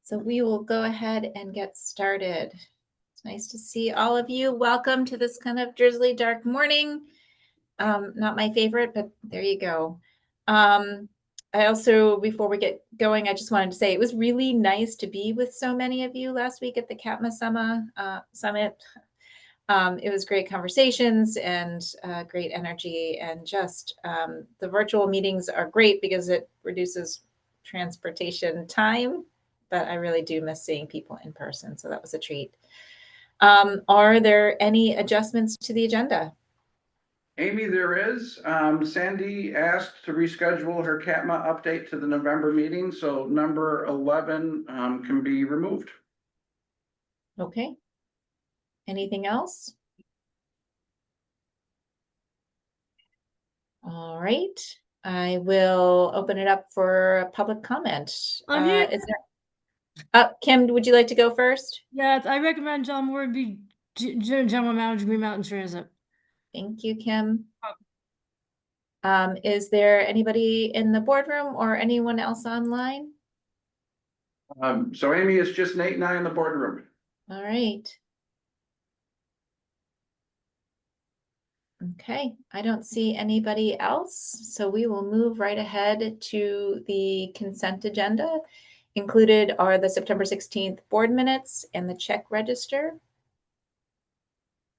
So we will go ahead and get started. It's nice to see all of you. Welcome to this kind of drizzly dark morning. Not my favorite, but there you go. I also, before we get going, I just wanted to say it was really nice to be with so many of you last week at the CAPMA Summit. It was great conversations and great energy, and just the virtual meetings are great because it reduces transportation time, but I really do miss seeing people in person, so that was a treat. Are there any adjustments to the agenda? Amy, there is. Sandy asked to reschedule her CATMA update to the November meeting, so number 11 can be removed. Okay. Anything else? All right. I will open it up for public comment. I'm here. Kim, would you like to go first? Yeah, I recommend John Moore be general manager, Green Mountain Transit. Thank you, Kim. Is there anybody in the boardroom or anyone else online? So Amy, it's just Nate and I in the boardroom. All right. Okay, I don't see anybody else, so we will move right ahead to the consent agenda. Included are the September 16th board minutes and the check register.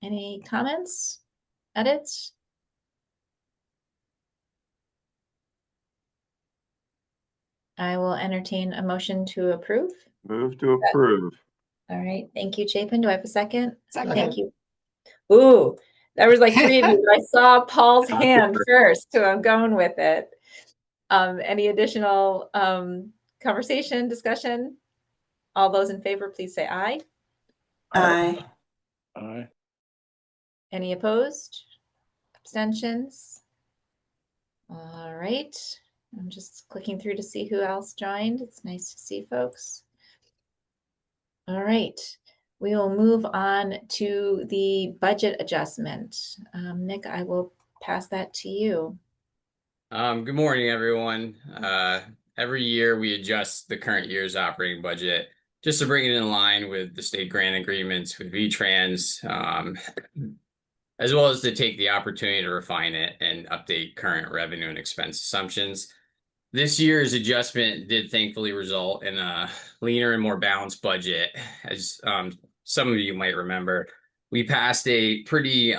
Any comments, edits? I will entertain a motion to approve. Move to approve. All right, thank you, Chapin. Do I have a second? Second. Thank you. Ooh, there was like three of you, but I saw Paul's hand first, so I'm going with it. Any additional conversation, discussion? All those in favor, please say aye. Aye. Aye. Any opposed? Abstentions? All right. I'm just clicking through to see who else joined. It's nice to see folks. All right. We will move on to the budget adjustment. Nick, I will pass that to you. Good morning, everyone. Every year we adjust the current year's operating budget just to bring it in line with the state grant agreements with VTrans, as well as to take the opportunity to refine it and update current revenue and expense assumptions. This year's adjustment did thankfully result in a leaner and more balanced budget. As some of you might remember, we passed a pretty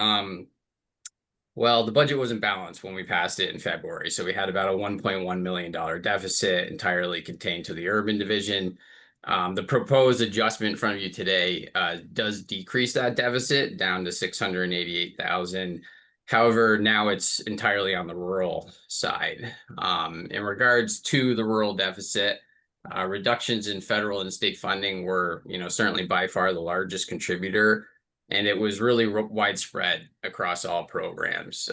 well, the budget wasn't balanced when we passed it in February. So we had about a $1.1 million deficit entirely contained to the urban division. The proposed adjustment in front of you today does decrease that deficit down to $688,000. However, now it's entirely on the rural side. In regards to the rural deficit, reductions in federal and state funding were, certainly by far the largest contributor. And it was really widespread across all programs,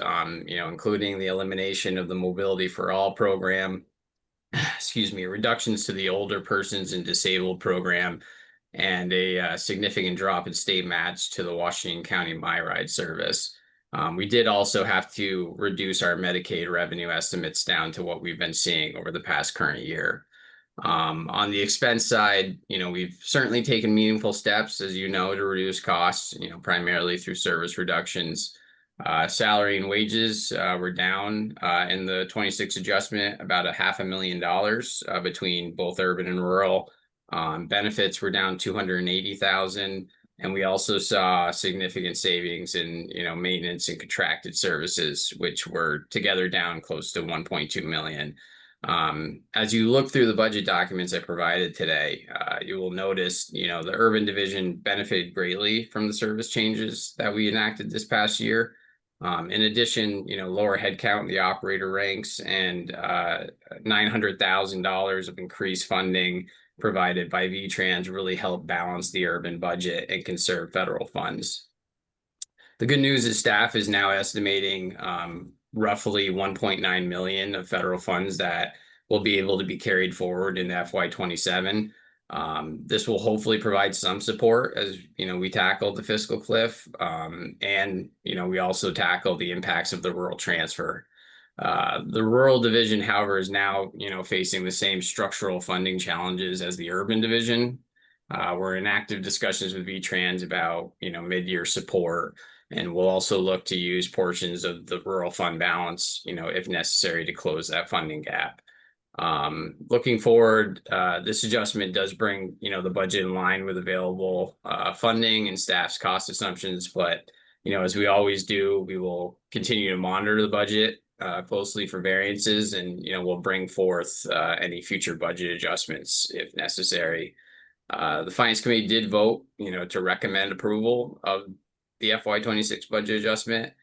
including the elimination of the Mobility for All program, reductions to the Older Persons and Disabled program, and a significant drop in state match to the Washington County MyRide service. We did also have to reduce our Medicaid revenue estimates down to what we've been seeing over the past current year. On the expense side, we've certainly taken meaningful steps, as you know, to reduce costs, primarily through service reductions. Salary and wages were down in the 26 adjustment, about $500,000 between both urban and rural. Benefits were down $280,000. And we also saw significant savings in, maintenance and contracted services, which were together down close to $1.2 million. As you look through the budget documents I provided today, you will notice, the urban division benefited greatly from the service changes that we enacted this past year. In addition, lower headcount in the operator ranks and $900,000 of increased funding provided by VTrans really helped balance the urban budget and conserve federal funds. The good news is staff is now estimating roughly $1.9 million of federal funds that will be able to be carried forward in FY27. This will hopefully provide some support as we tackle the fiscal cliff, and we also tackle the impacts of the rural transfer. The rural division, however, is now, facing the same structural funding challenges as the urban division. We're in active discussions with VTrans about, mid-year support, and we'll also look to use portions of the rural fund balance, if necessary, to close that funding gap. Looking forward, this adjustment does bring, the budget in line with available funding and staff's cost assumptions, but as we always do, we will continue to monitor the budget closely for variances, and we'll bring forth any future budget adjustments if necessary. The Finance Committee did vote, to recommend approval of the FY26 budget adjustment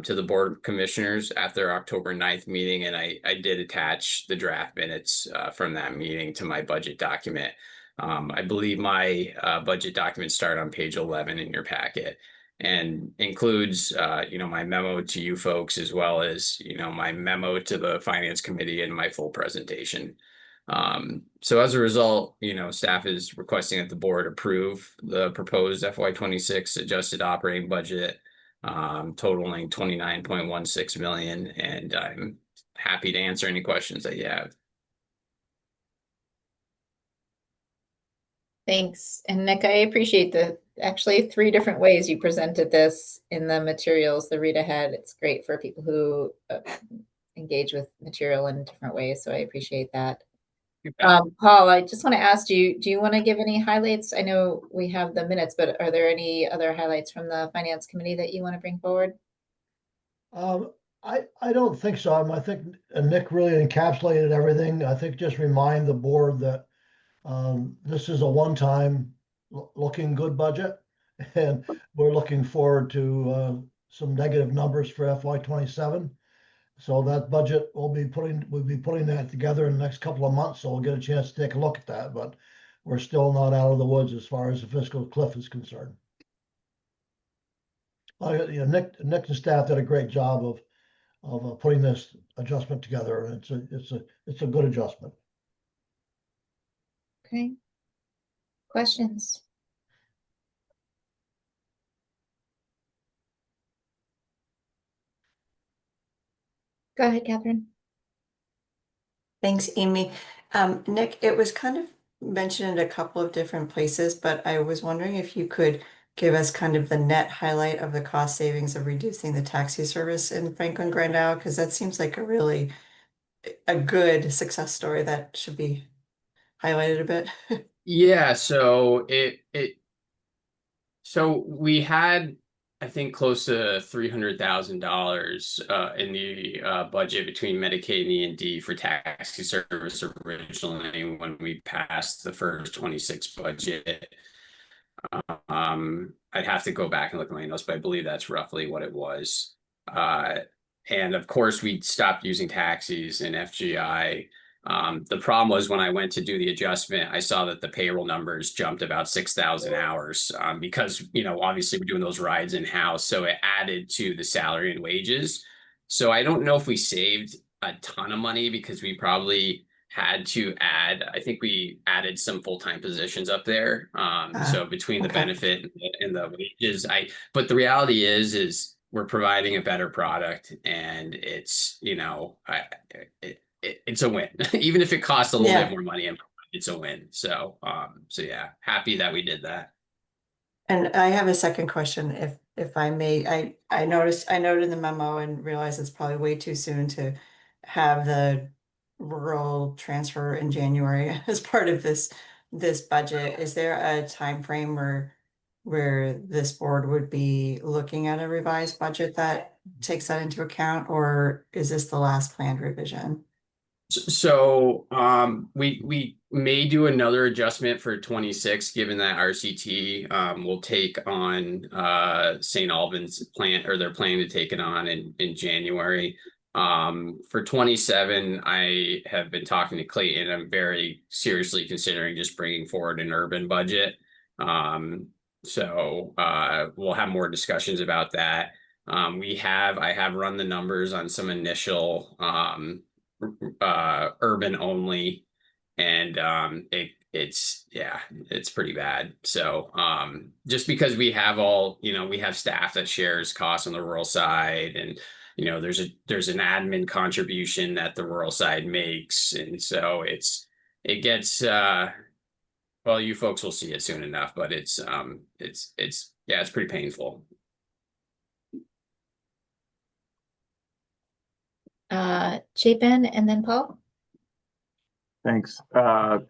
to the Board of Commissioners at their October 9th meeting, and I did attach the draft minutes from that meeting to my budget document. I believe my budget documents start on page 11 in your packet, and includes my memo to you folks, as well as my memo to the Finance Committee and my full presentation. So as a result, staff is requesting that the board approve the proposed FY26 adjusted operating budget totaling 29.16 million, and I'm happy to answer any questions that you have. Thanks. And Nick, I appreciate the actually 3 different ways you presented this in the materials, the read ahead. It's great for people who engage with material in different ways. So I appreciate that. Paul, I just want to ask you, do you want to give any highlights? I know we have the minutes, but are there any other highlights from the Finance Committee that you want to bring forward? I don't think so. I think Nick really encapsulated everything. I think just remind the board that this is a one-time looking good budget, and we're looking forward to some negative numbers for FY27. So that budget we'll be putting that together in the next couple of months, so we'll get a chance to take a look at that. But we're still not out of the woods as far as the fiscal cliff is concerned. Nick and staff did a great job of putting this adjustment together, and it's a good adjustment. Okay. Questions? Go ahead, Catherine. Thanks, Amy. Nick, it was kind of mentioned in a couple of different places, but I was wondering if you could give us kind of the net highlight of the cost savings of reducing the taxi service in Franklin Grand Isle, because that seems like a good success story that should be highlighted a bit. Yeah, so so we had, I think, close to $300,000 in the budget between Medicaid and E&D for taxi service originally when we passed the first 26 budget. I'd have to go back and look at my notes, but I believe that's roughly what it was. And of course, we stopped using taxis in FGI. The problem was when I went to do the adjustment, I saw that the payroll numbers jumped about 6,000 hours because, obviously we're doing those rides in-house. So it added to the salary and wages. So I don't know if we saved a ton of money because we probably had to I think we added some full-time positions up there. So between the benefit and the wages, but the reality is we're providing a better product, and it's, it's a win. Even if it costs a little bit more money, and it's a win. So yeah, happy that we did that. And I have a second question, if I may. I noted in the memo and realized it's probably way too soon to have the rural transfer in January as part of this budget. Is there a time frame where this board would be looking at a revised budget that takes that into account, or is this the last planned revision? So we may do another adjustment for 26, given that RCT will take on St. Albans plant, or they're planning to take it on in January. For 27, I have been talking to Clayton. I'm very seriously considering just bringing forward an urban budget. So we'll have more discussions about that. I have run the numbers on some initial urban only, and it's pretty bad. So just because we have we have staff that shares costs on the rural side, and you know, there's an admin contribution that the rural side makes. And so it gets, well, you folks will see it soon enough, but it's yeah, it's pretty painful. Chapin and then Paul. Thanks.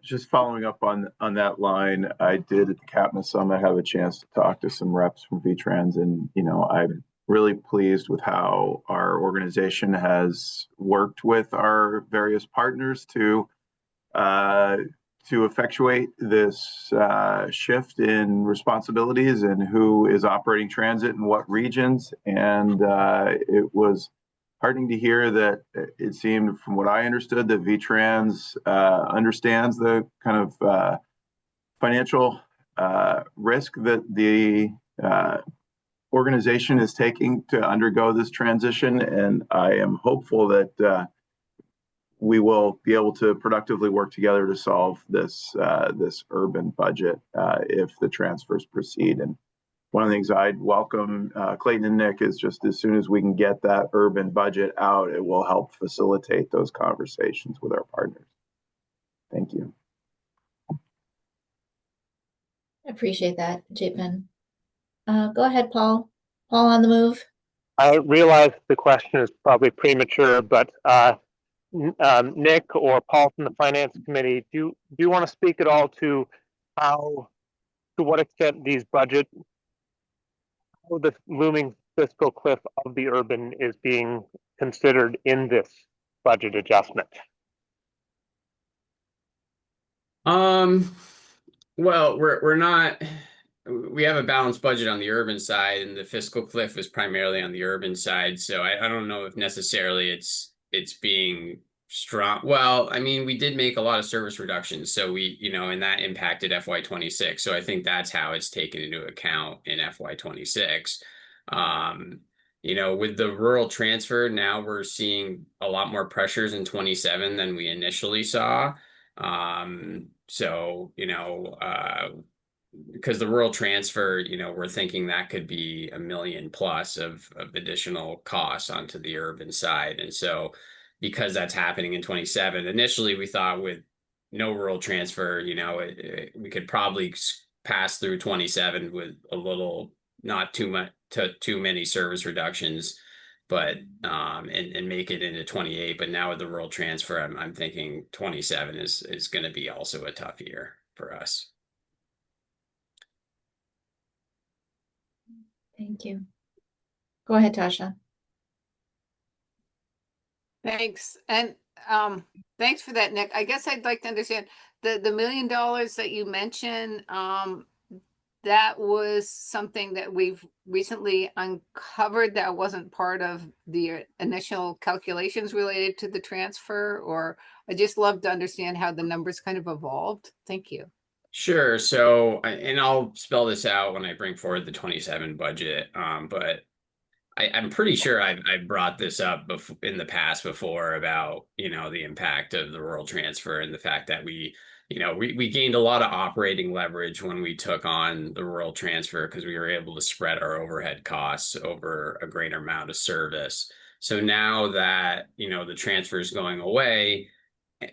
Just following up on that line, I did at the CAPMA Summit have a chance to talk to some reps from VTrans, and I'm really pleased with how our organization has worked with our various partners to effectuate this shift in responsibilities and who is operating transit in what regions. And it was heartening to hear that it seemed, from what I understood, that VTrans understands the kind of financial risk that the organization is taking to undergo this transition. And I am hopeful that we will be able to productively work together to solve this urban budget if the transfers proceed. And one of the things I'd welcome, Clayton and Nick, is just as soon as we can get that urban budget out, it will help facilitate those conversations with our partners. Thank you. I appreciate that, Chapin. Go ahead, Paul. Paul on the move. I realize the question is probably premature, but Nick or Paul from the Finance Committee, do you want to speak at all to what extent these budget, how the looming fiscal cliff of the urban is being considered in this budget adjustment? Well, we have a balanced budget on the urban side, and the fiscal cliff is primarily on the urban side. So I don't know if necessarily it's being strong. Well, I mean, we did make a lot of service reductions, so and that impacted FY26. So I think that's how it's taken into account in FY26. With the rural transfer, now we're seeing a lot more pressures in 27 than we initially saw. Because the rural transfer, we're thinking that could be $1 million plus of additional costs onto the urban side. And so because that's happening in 27, initially we thought with no rural transfer, we could probably pass through 27 with a little, not too many service reductions, but and make it into 28. But now with the rural transfer, I'm thinking 27 is going to be also a tough year for us. Thank you. Go ahead, Tasha. Thanks. And thanks for that, Nick. I guess I'd like to understand the $1 million that you mentioned. That was something that we've recently uncovered that wasn't part of the initial calculations related to the transfer, or I just love to understand how the numbers kind of evolved. Thank you. Sure. So, and I'll spell this out when I bring forward the 27 budget. But I'm pretty sure I've brought this up in the past before about, the impact of the rural transfer and the fact that we gained a lot of operating leverage when we took on the rural transfer because we were able to spread our overhead costs over a greater amount of service. So now that, the transfer is going away,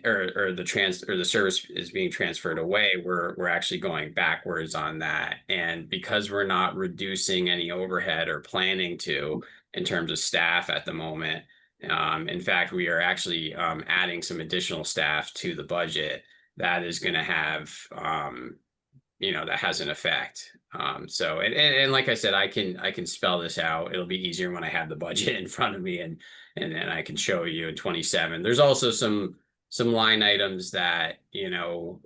or the service is being transferred away, we're actually going backwards on that. And because we're not reducing any overhead or planning to in terms of staff at the moment, in fact, we are actually adding some additional staff to the budget. That is going to have that has an effect. So like I said, I can spell this out. It'll be easier when I have the budget in front of me and then I can show you in 27. There's also some line items that,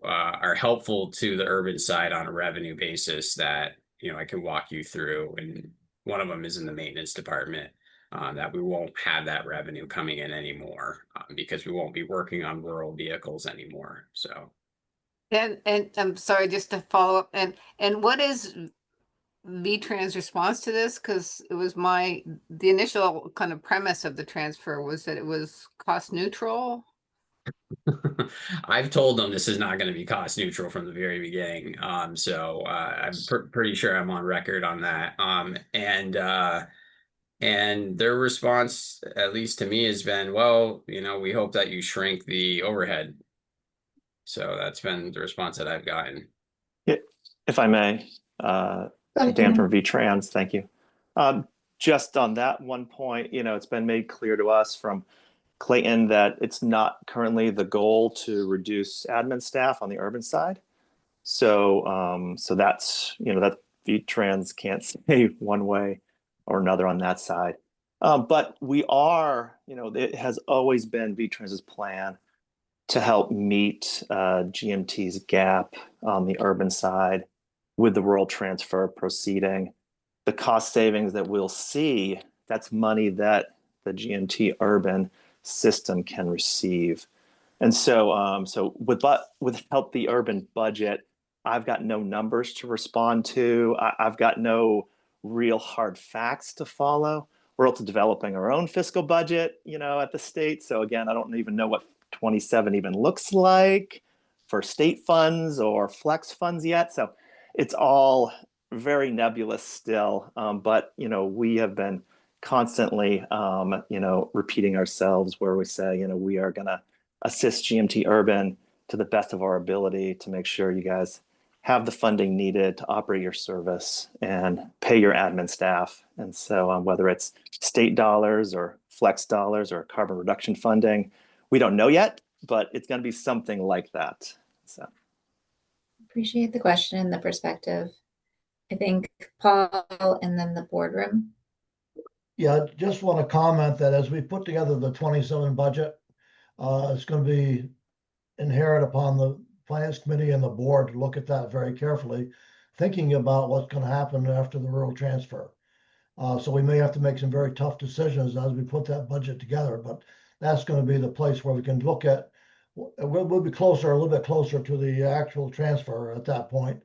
are helpful to the urban side on a revenue basis that, I can walk you through. And one of them is in the maintenance department, that we won't have that revenue coming in anymore because we won't be working on rural vehicles anymore. So. And I'm sorry, just to follow up, and what is VTrans' response to this? Because it was the initial kind of premise of the transfer was that it was cost neutral. I've told them this is not going to be cost neutral from the very beginning. So I'm pretty sure I'm on record on that. And their response, at least to me, has been, well, we hope that you shrink the overhead. So that's been the response that I've gotten. If I may, Dan from VTrans, thank you. Just on that one point, it's been made clear to us from Clayton that it's not currently the goal to reduce admin staff on the urban side. So, so that's, that VTrans can't say one way or another on that side. But we are, it has always been VTrans's plan to help meet GMT's gap on the urban side with the rural transfer proceeding. The cost savings that we'll see, that's money that the GMT urban system can receive. And so, so with Help the Urban budget, I've got no numbers to respond to. I've got no real hard facts to follow. We're also developing our own fiscal budget, at the state. So again, I don't even know what 27 even looks like for state funds or flex funds yet. So it's all very nebulous still. But, we have been constantly, repeating ourselves where we say, we are going to assist GMT Urban to the best of our ability to make sure you guys have the funding needed to operate your service and pay your admin staff. And so whether it's state dollars or flex dollars or carbon reduction funding, we don't know yet, but it's going to be something like that. So Appreciate the question and the perspective. I think Paul and then the boardroom. Yeah, just want to comment that as we put together the 27 budget, it's going to be inherent upon the finance committee and the board to look at that very carefully, thinking about what's going to happen after the rural transfer. So we may have to make some very tough decisions as we put that budget together, but that's going to be the place where we can look at, we'll be closer, a little bit closer to the actual transfer at that point.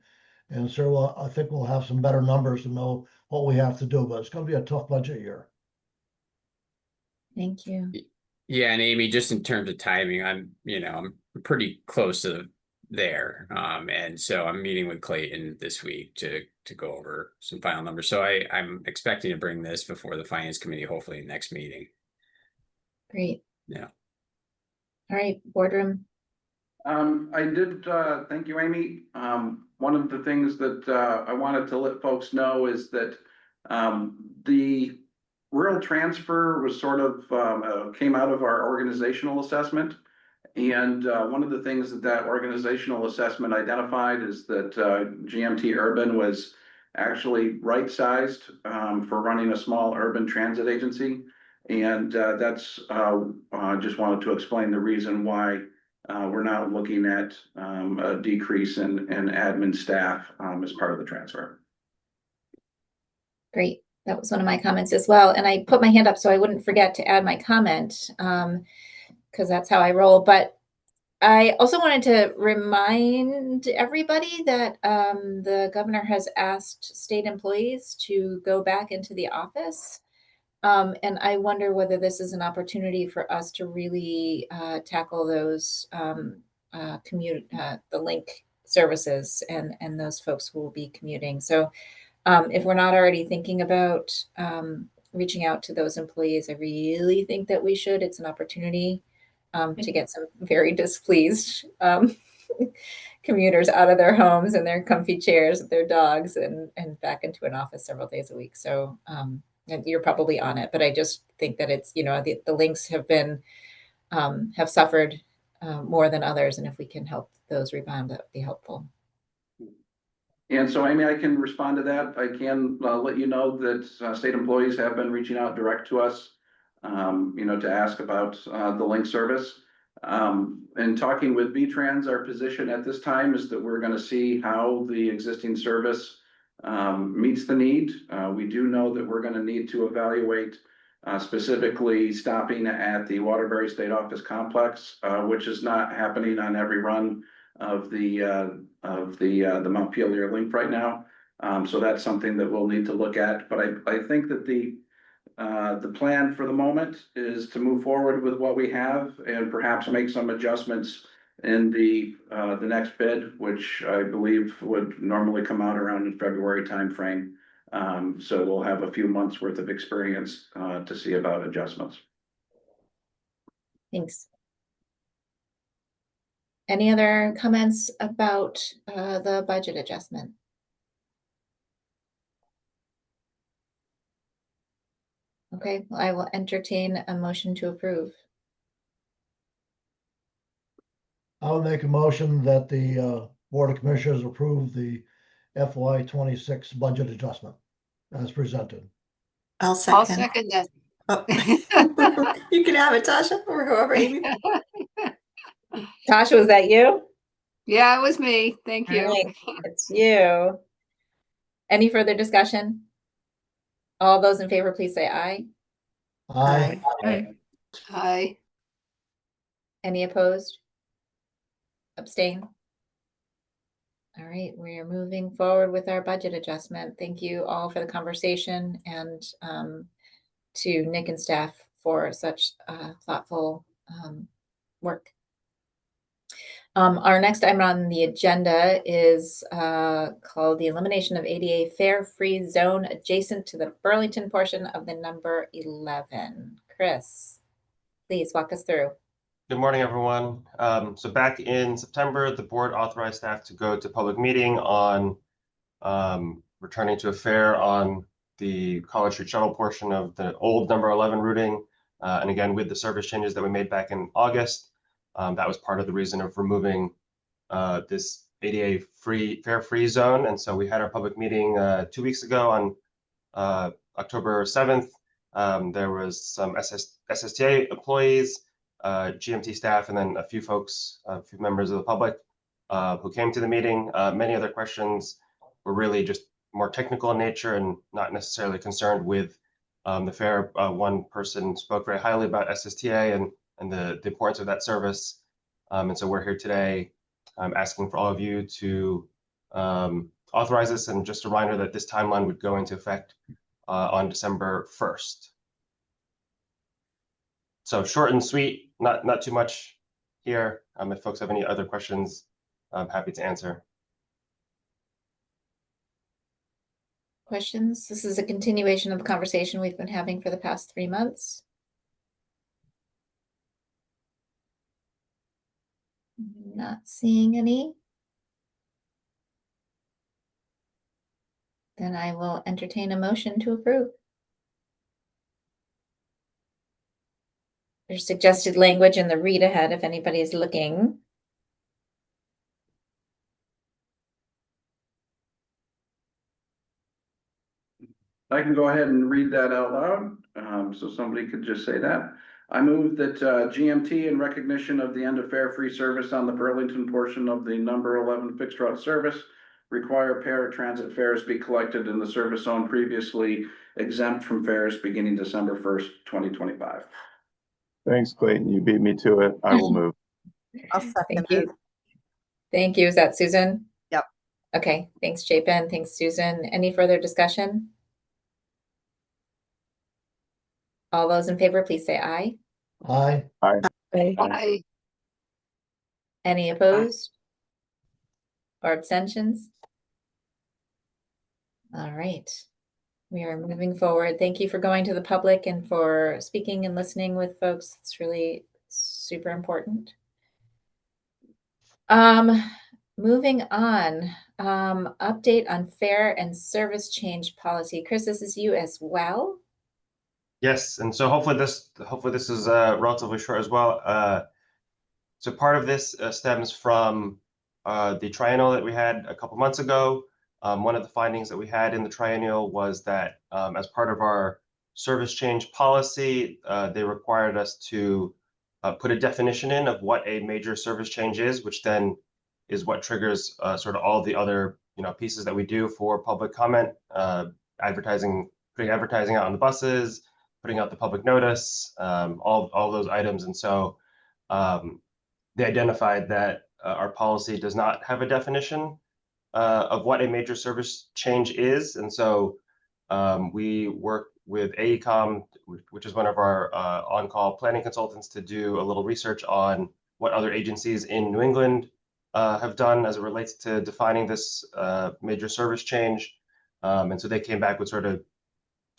And so I think we'll have some better numbers to know what we have to do, but it's going to be a tough budget year. Thank you. Yeah, and Amy, just in terms of timing, I'm pretty close to there. And so I'm meeting with Clayton this week to go over some final numbers. So I'm expecting to bring this before the finance committee, hopefully next meeting. Great. Yeah. All right, boardroom. I did, thank you, Amy. One of the things that I wanted to let folks know is that the rural transfer was sort of came out of our organizational assessment. And one of the things that organizational assessment identified is that GMT Urban was actually right-sized for running a small urban transit agency. And that's just wanted to explain the reason why we're now looking at a decrease in admin staff as part of the transfer. Great. That was one of my comments as well. And I put my hand up so I wouldn't forget to add my comment because that's how I roll. But I also wanted to remind everybody that the governor has asked state employees to go back into the office. And I wonder whether this is an opportunity for us to really tackle those the link services and those folks who will be commuting. So if we're not already thinking about reaching out to those employees, I really think that we should. It's an opportunity to get some very displeased commuters out of their homes and their comfy chairs with their dogs and back into an office several days a week. So and you're probably on it, but I just think that it's, the links have been have suffered more than others. And if we can help those rebound, that would be helpful. And so, Amy, I can respond to that. I can let you know that state employees have been reaching out direct to us, to ask about the link service. And talking with VTrans, our position at this time is that we're going to see how the existing service meets the need. We do know that we're going to need to evaluate specifically stopping at the Waterbury State Office Complex, which is not happening on every run of the Montpelier link right now. So that's something that we'll need to look at. But I think that the plan for the moment is to move forward with what we have and perhaps make some adjustments in the next bid, which I believe would normally come out around the February timeframe, So we'll have a few months worth of experience to see about adjustments. Thanks. Any other comments about the budget adjustment? Okay, well, I will entertain a motion to approve. I would make a motion that the Board of Commissioners approve the FY 26 budget adjustment as presented. I'll I'll second. second that. Oh. You can have it, Tasha, or whoever. Amy. Tasha, was that you? Yeah, it was me. Thank All you. right, it's you. Any further discussion? All those in favor, please say aye. Aye. Hi. Any opposed? Abstain? All right, we are moving forward with our budget adjustment. Thank you all for the conversation and to Nick and staff for such thoughtful work. Our next item on the agenda is called the elimination of ADA fare-free zone adjacent to the Burlington portion of the number 11. Chris, please walk us through. Good morning, everyone. So back in September, the board authorized staff to go to public meeting on returning to a fare on the College Street Shuttle portion of the old number 11 routing. And again, with the service changes that we made back in August, that was part of the reason of removing this ADA fare-free zone. And so we had our public meeting 2 weeks ago on October 7th. There was some SSTA employees, GMT staff, and then a few folks, a few members of the public who came to the meeting. Many other questions were really just more technical in nature and not necessarily concerned with the fare. One person spoke very highly about SSTA and the importance of that service. And so we're here today asking for all of you to authorize this, and just a reminder that this timeline would go into effect on December 1st. So short and sweet, not too much here. If folks have any other questions, I'm happy to answer. Questions? This is a continuation of the conversation we've been having for the past 3 months. Not seeing any. Then I will entertain a motion to approve. There's suggested language in the read ahead if anybody's looking. I can go ahead and read that out loud, so somebody could just say that. I move that GMT, in recognition of the end of fare-free service on the Burlington portion of the number 11 fixed route service, require paratransit fares be collected in the service zone previously exempt from fares beginning December 1st, 2025. Thanks, Clayton. You beat me to it. I will move. I'll second Thank that. you. Thank you. Is that Susan? Yep. Okay, thanks, Chapin. Thanks, Susan. Any further discussion? All those in favor, please say aye. Aye. Hi. Any opposed? Or abstentions? All right. We are moving forward. Thank you for going to the public and for speaking and listening with folks. It's really super important. Moving on, update on fare and service change policy. Chris, this is you as well. Yes, and so hopefully this is relatively short as well. So part of this stems from the triennial that we had a couple months ago. One of the findings that we had in the triennial was that as part of our service change policy, they required us to put a definition in of what a major service change is, which then is what triggers sort of all the other pieces that we do for public comment, advertising, putting advertising out on the buses, putting out the public notice, all those items. And so they identified that our policy does not have a definition of what a major service change is. And so we work with AECOM, which is one of our on-call planning consultants, to do a little research on what other agencies in New England have done as it relates to defining this major service change. And so they came back with sort of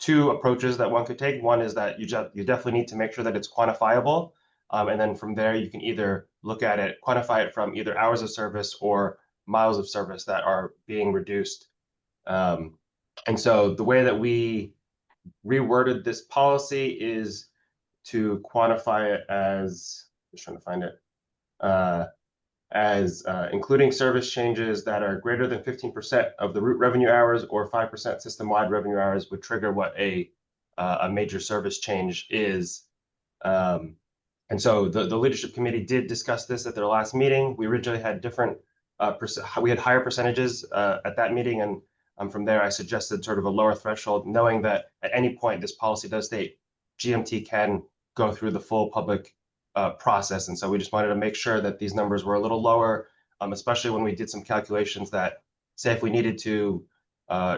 two approaches that one could take. One is that you definitely need to make sure that it's quantifiable. And then from there, you can either look at it, quantify it from either hours of service or miles of service that are being reduced. And so the way that we reworded this policy is to quantify it as, just trying to find it, as including service changes that are greater than 15% of the route revenue hours or 5% system-wide revenue hours would trigger what a major service change is. And so the leadership committee did discuss this at their last meeting. We originally had different, we had higher percentages at that meeting, and from there I suggested sort of a lower threshold, knowing that at any point this policy does state GMT can go through the full public process. And so we just wanted to make sure that these numbers were a little lower, especially when we did some calculations that say if we needed to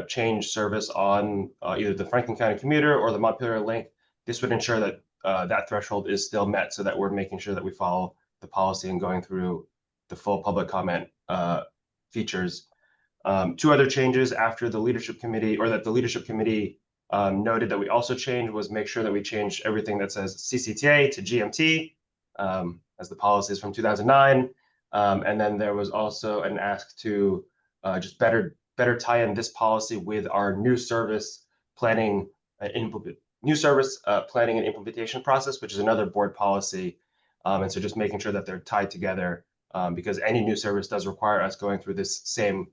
change service on either the Franklin County Commuter or the Montpelier Link, this would ensure that that threshold is still met, so that we're making sure that we follow the policy and going through the full public comment features. Two other changes after the leadership committee, or that the leadership committee noted that we also changed, was make sure that we change everything that says CCTA to GMT, as the policy is from 2009. And then there was also an ask to just better tie in this policy with our new service planning and implementation process, which is another board policy. And so just making sure that they're tied together, because any new service does require us going through this same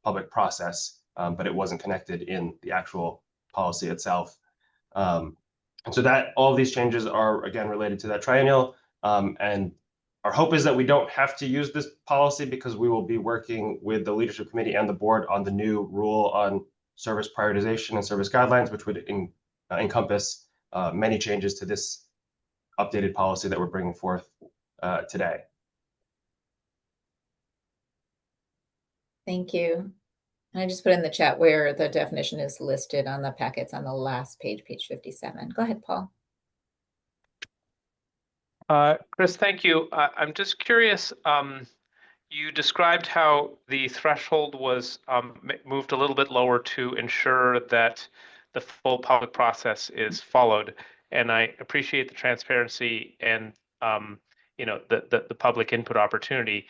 public process, but it wasn't connected in the actual policy itself. And so that all of these changes are again related to that triennial. And our hope is that we don't have to use this policy, because we will be working with the leadership committee and the board on the new rule on service prioritization and service guidelines, which would encompass many changes to this updated policy that we're bringing forth today. Thank you. And I just put in the chat where the definition is listed on the packets on the last page, page 57. Go ahead, Paul. Chris, thank you. I'm just curious, you described how the threshold was moved a little bit lower to ensure that the full public process is followed. And I appreciate the transparency and the public input opportunity.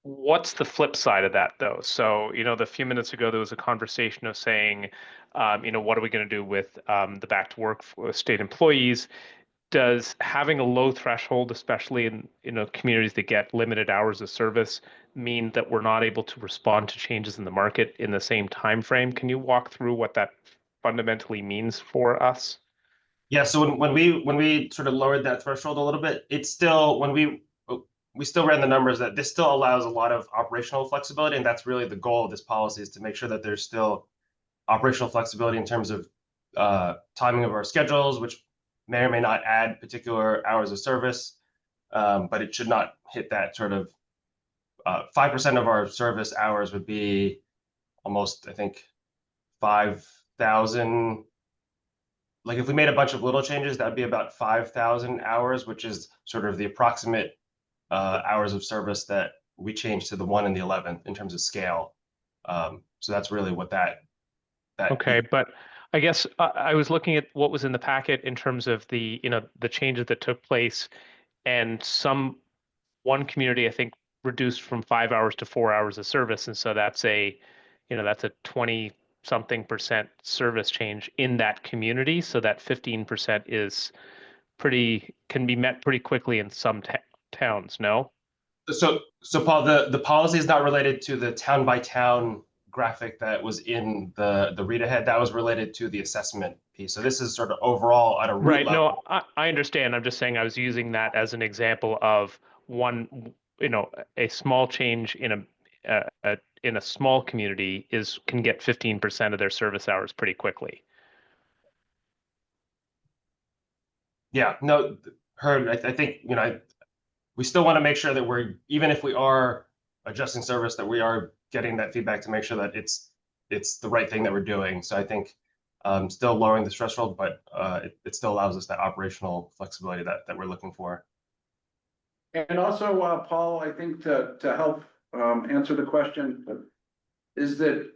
What's the flip side of that, though? So, the few minutes ago, there was a conversation of saying, what are we going to do with the back to work for state employees? Does having a low threshold, especially in communities that get limited hours of service, mean that we're not able to respond to changes in the market in the same time frame? Can you walk through what that fundamentally means for us? Yeah. So when we sort of lowered that threshold a little bit, it's still, when we still ran the numbers, that this still allows a lot of operational flexibility, and that's really the goal of this policy, is to make sure that there's still operational flexibility in terms of timing of our schedules, which may or may not add particular hours of service, but it should not hit that sort of 5% of our service hours would be almost, I think, 5,000. Like if we made a bunch of little changes, that'd be about 5,000 hours, which is sort of the approximate hours of service that we changed to the 1 and the 11th in terms of scale. So that's really what that. Okay, but I guess I was looking at what was in the packet in terms of the changes that took place, and one community, I think, reduced from 5 hours to 4 hours of service. And so that's a 20-something% service change in that community. So that 15% can be met pretty quickly in some towns, no? So Paul, the policy is not related to the town by town graphic that was in the read ahead. That was related to the assessment piece. So this is sort of overall at a root level. No, I understand. I'm just saying I was using that as an example of one, a small change in a small community can get 15% of their service hours pretty quickly. Yeah, no, heard. I think, we still want to make sure that even if we are adjusting service, that we are getting that feedback to make sure that it's the right thing that we're doing. So I think still lowering the threshold, but it still allows us that operational flexibility that we're looking for. And also, Paul, I think to help answer the question, is that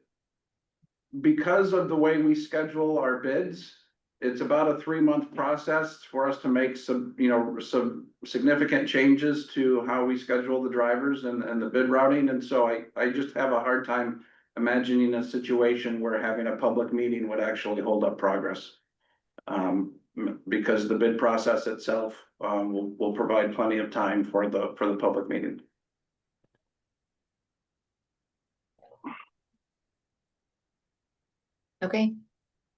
because of the way we schedule our bids, it's about a 3-month process for us to make some, some significant changes to how we schedule the drivers and the bid routing. And so I just have a hard time imagining a situation where having a public meeting would actually hold up progress. Because the bid process itself, will provide plenty of time for the public meeting. Okay,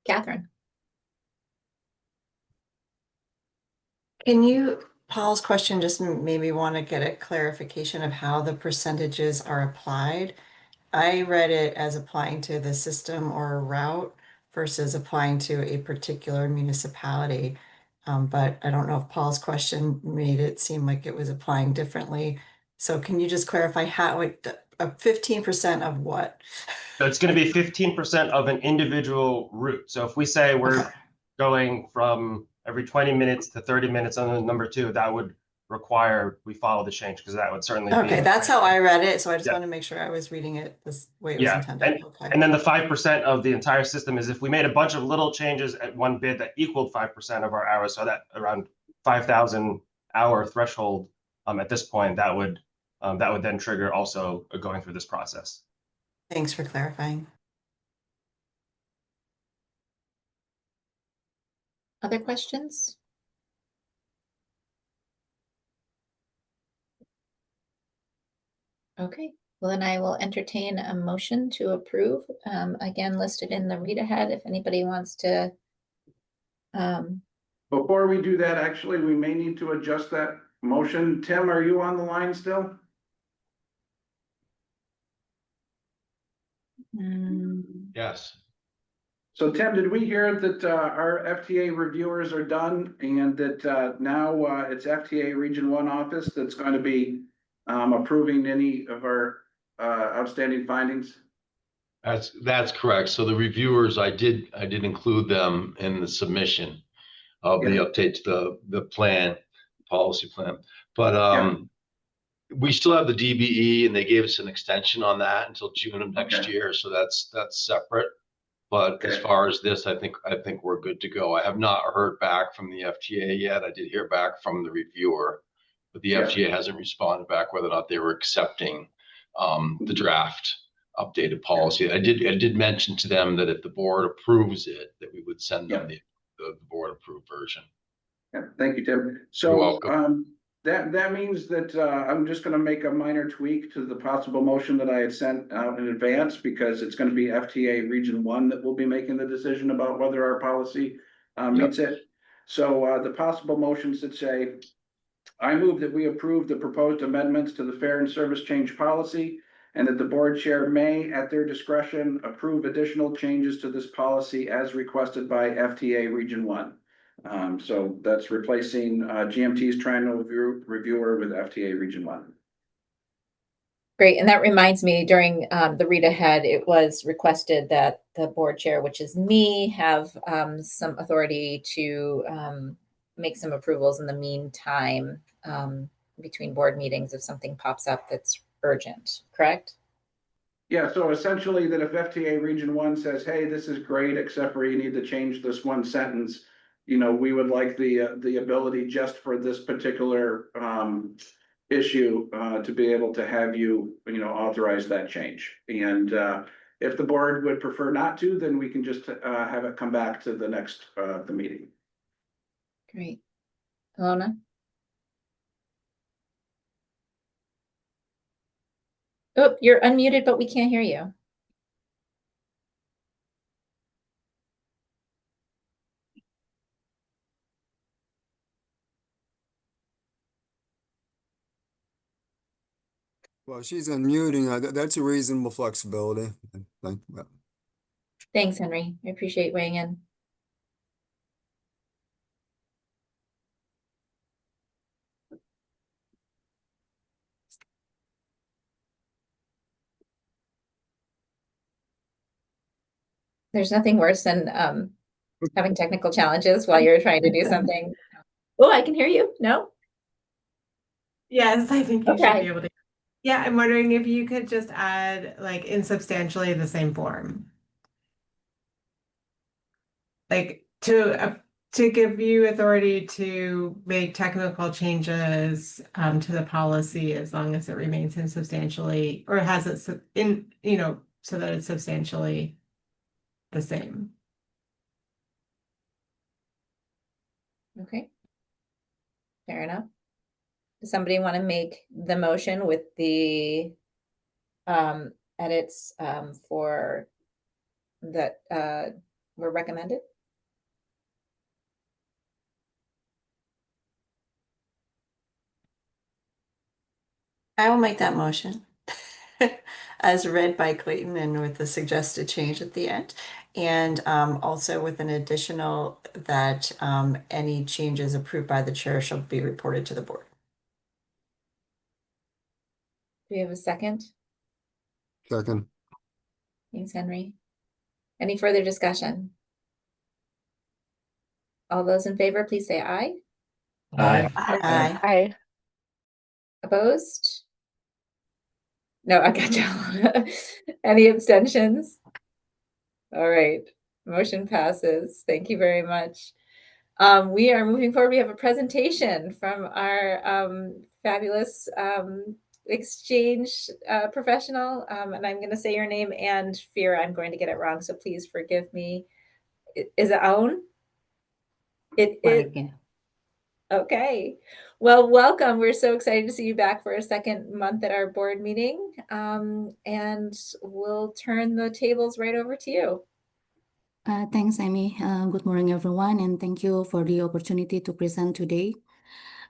Catherine. Can you, Paul's question, just maybe want to get a clarification of how the percentages are applied? I read it as applying to the system or a route versus applying to a particular municipality. But I don't know if Paul's question made it seem like it was applying differently. So can you just clarify how it, 15% of what? So it's going to be 15% of an individual route. So if we say we're Okay. going from every 20 minutes to 30 minutes on the number 2, that would require we follow the change, because that would certainly be. Okay, that's how I read it. So I just Yeah. want to make sure I was reading it this way it was Yeah, intended. Okay. and then the 5% of the entire system is if we made a bunch of little changes at one bid that equaled 5% of our hours, so that around 5,000 hour threshold at this point, that would then trigger also going through this process. Thanks for clarifying. Other questions? Okay, well then I will entertain a motion to approve, again, listed in the read ahead, if anybody wants to. Before we do that, actually, we may need to adjust that motion. Tim, are you on the line still? Yes. So Tim, did we hear that our FTA reviewers are done and that now it's FTA Region 1 office that's going to be approving any of our outstanding findings? That's correct. So the reviewers, I did include them in the submission of the update to the plan, policy plan. But we still have the DBE, and they gave us an extension on that until June of next year. So that's separate. But as far as this, I think we're good to go. I have not heard back from the FTA yet. I did hear back from the reviewer, but the FTA hasn't responded back whether or not they were accepting the draft updated policy. I did mention to them that if the board approves it, that we would send them the board approved version. Yeah, thank you, Tim. You're So welcome. that means that I'm just going to make a minor tweak to the possible motion that I had sent out in advance, because it's going to be FTA Region 1 that will be making the decision about whether our policy meets it. So the possible motions that say, I move that we approve the proposed amendments to the fare and service change policy, and that the board chair may, at their discretion, approve additional changes to this policy as requested by FTA Region 1. So that's replacing GMT's triennial reviewer with FTA Region 1. Great, and that reminds me, during the read ahead, it was requested that the board chair, which is me, have some authority to make some approvals in the meantime between board meetings if something pops up that's urgent, correct? Yeah, so essentially that if FTA Region 1 says, hey, this is great, except for you need to change this one sentence, we would like the ability just for this particular issue to be able to have you, authorize that change. And if the board would prefer not to, then we can just have it come back to the next the meeting. Great. Alona? Oh, you're unmuted, but we can't hear you. Well, she's unmuting. That's a reasonable flexibility. Thanks, Henry. I appreciate weighing in. There's nothing worse than having technical challenges while you're trying to do something. Oh, I can hear you. No? Yes, I think you should Okay. be able to. Yeah, I'm wondering if you could just add like in substantially the same form. like to give you authority to make technical changes to the policy as long as it remains in substantially or has it in, you know, so that it's substantially the same. Okay. Fair enough. Does somebody want to make the motion with the edits for that were recommended? I will make that motion as read by Clayton and with the suggested change at the end. And also with an additional that any changes approved by the chair shall be reported to the board. Do we have a second? Second. Thanks, Henry. Any further discussion? All those in favor, please say aye. Aye. Aye. Aye. Opposed? No, I got you. Any abstentions? All right, motion passes. Thank you very much. We are moving forward. We have a presentation from our fabulous exchange professional, and I'm going to say your name and fear I'm going to get it wrong, so please forgive me. Is it Aoun? Okay. Well, welcome. We're so excited to see you back for a second month at our board meeting, and we'll turn the tables right over to you. Thanks, Amy. Good morning, everyone, and thank you for the opportunity to present today.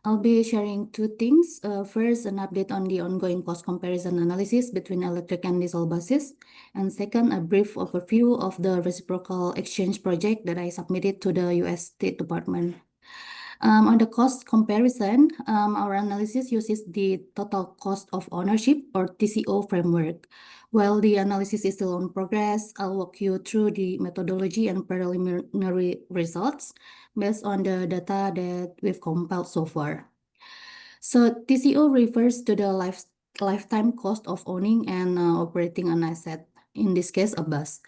I'll be sharing two things. First, an update on the ongoing cost comparison analysis between electric and diesel buses. And second, a brief overview of the reciprocal exchange project that I submitted to the US State Department. On the cost comparison, our analysis uses the total cost of ownership or TCO framework. While the analysis is still in progress, I'll walk you through the methodology and preliminary results based on the data that we've compiled so far. So TCO refers to the lifetime cost of owning and operating an asset, in this case, a bus.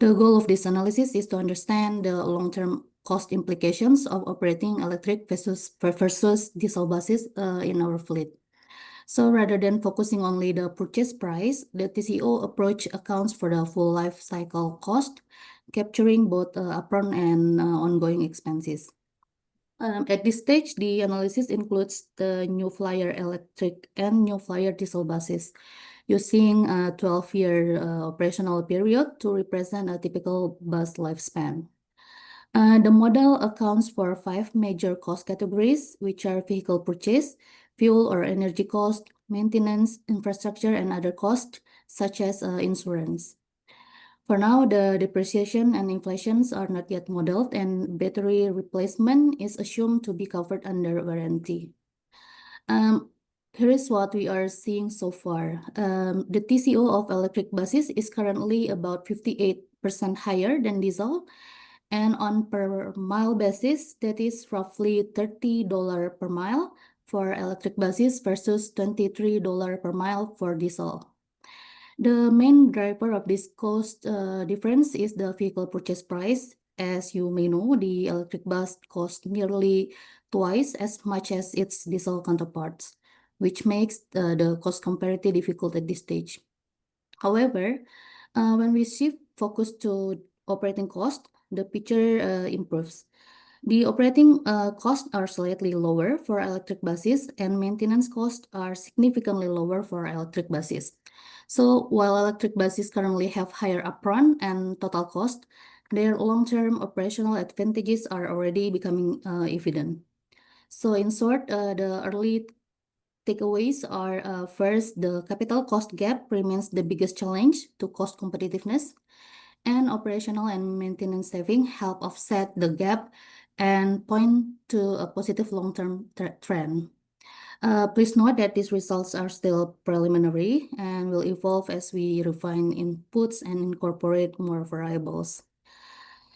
The goal of this analysis is to understand the long-term cost implications of operating electric versus diesel buses in our fleet. So rather than focusing only the purchase price, the TCO approach accounts for the full life cycle cost, capturing both upfront and ongoing expenses. At this stage, the analysis includes the New Flyer electric and New Flyer diesel buses, using a 12-year operational period to represent a typical bus lifespan. The model accounts for 5 major cost categories, which are vehicle purchase, fuel or energy cost, maintenance, infrastructure, and other costs, such as insurance. For now, the depreciation and inflations are not yet modeled, and battery replacement is assumed to be covered under warranty. Here is what we are seeing so far. The TCO of electric buses is currently about 58% higher than diesel, and on per mile basis, that is roughly $30 per mile for electric buses versus $23 per mile for diesel. The main driver of this cost difference is the vehicle purchase price. As you may know, the electric bus costs nearly twice as much as its diesel counterparts, which makes the cost comparison difficult at this stage. However, when we shift focus to operating cost, the picture improves. The operating costs are slightly lower for electric buses, and maintenance costs are significantly lower for electric buses. So while electric buses currently have higher upfront and total cost, their long-term operational advantages are already becoming evident. So in short, the early takeaways are first, the capital cost gap remains the biggest challenge to cost competitiveness, and operational and maintenance saving help offset the gap and point to a positive long-term trend. Please note that these results are still preliminary and will evolve as we refine inputs and incorporate more variables.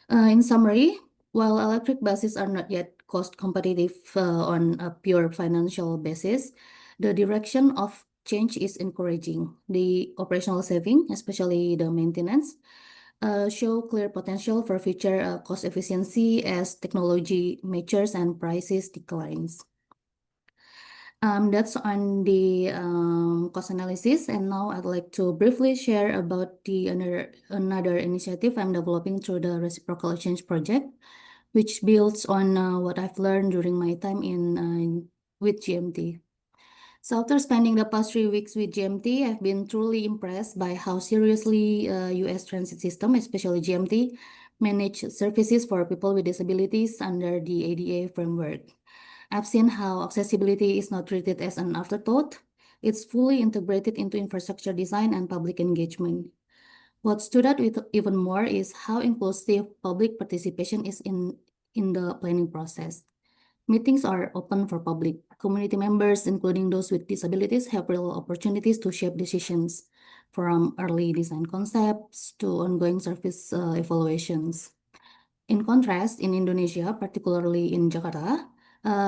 In summary, while electric buses are not yet cost competitive on a pure financial basis, the direction of change is encouraging. The operational saving, especially the maintenance, show clear potential for future cost efficiency as technology matures and prices declines. That's on the cost analysis, and now I'd like to briefly share about the another initiative I'm developing through the Reciprocal Exchange Project, which builds on what I've learned during my time with GMT. So after spending the past 3 weeks with GMT, I've been truly impressed by how seriously US transit system, especially GMT, manage services for people with disabilities under the ADA framework. I've seen how accessibility is not treated as an afterthought. It's fully integrated into infrastructure design and public engagement. What stood out even more is how inclusive public participation is in the planning process. Meetings are open for public. Community members, including those with disabilities, have real opportunities to shape decisions, from early design concepts to ongoing service evaluations. In contrast, in Indonesia, particularly in Jakarta,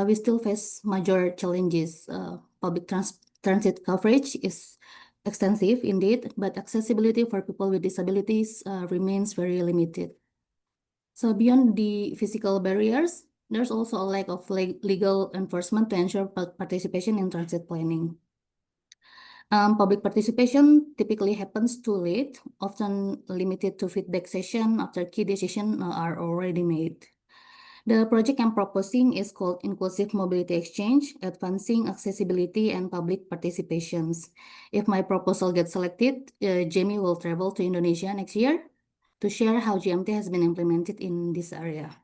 we still face major challenges. Public transit coverage is extensive indeed, but accessibility for people with disabilities remains very limited. So beyond the physical barriers, there's also a lack of legal enforcement to ensure participation in transit planning. Public participation typically happens too late, often limited to feedback session after key decisions are already made. The project I'm proposing is called Inclusive Mobility Exchange, Advancing Accessibility and Public Participations. If my proposal gets selected, Jamie will travel to Indonesia next year to share how GMT has been implemented in this area.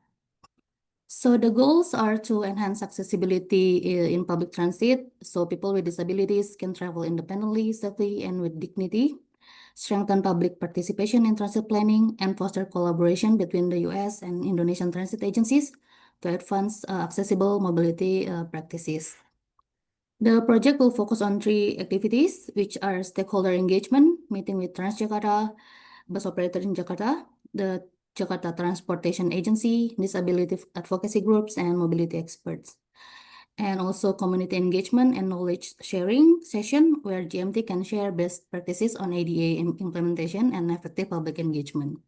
So the goals are to enhance accessibility in public transit so people with disabilities can travel independently, safely, and with dignity, strengthen public participation in transit planning, and foster collaboration between the US and Indonesian transit agencies to advance accessible mobility practices. The project will focus on 3 activities, which are stakeholder engagement, meeting with Transjakarta, bus operator in Jakarta, the Jakarta Transportation Agency, disability advocacy groups, and mobility experts. And also community engagement and knowledge sharing session where GMT can share best practices on ADA implementation and effective public engagement.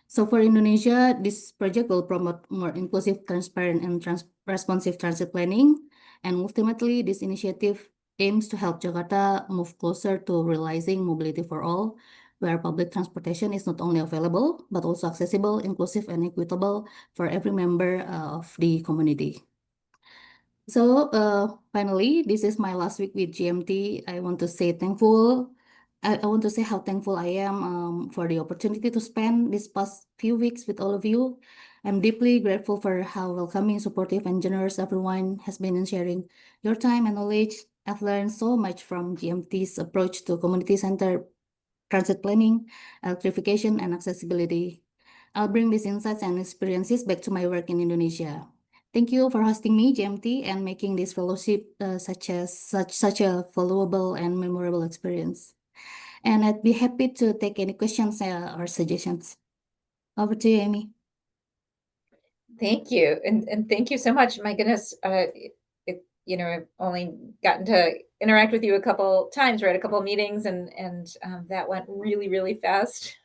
So for Indonesia, this project will promote more inclusive, transparent, and responsive transit planning. And ultimately, this initiative aims to help Jakarta move closer to realizing mobility for all, where public transportation is not only available, but also accessible, inclusive, and equitable for every member of the community. So finally, this is my last week with GMT. I want to say thankful. I want to say how thankful I am for the opportunity to spend this past few weeks with all of you. I'm deeply grateful for how welcoming, supportive, and generous everyone has been in sharing your time and knowledge. I've learned so much from GMT's approach to community-centered transit planning, electrification, and accessibility. I'll bring these insights and experiences back to my work in Indonesia. Thank you for hosting me, GMT, and making this fellowship such a valuable and memorable experience. And I'd be happy to take any questions or suggestions. Over to you, Amy. Thank you. And thank you so much. My goodness, I've only gotten to interact with you a couple times, right? A couple meetings, and that went really, really fast.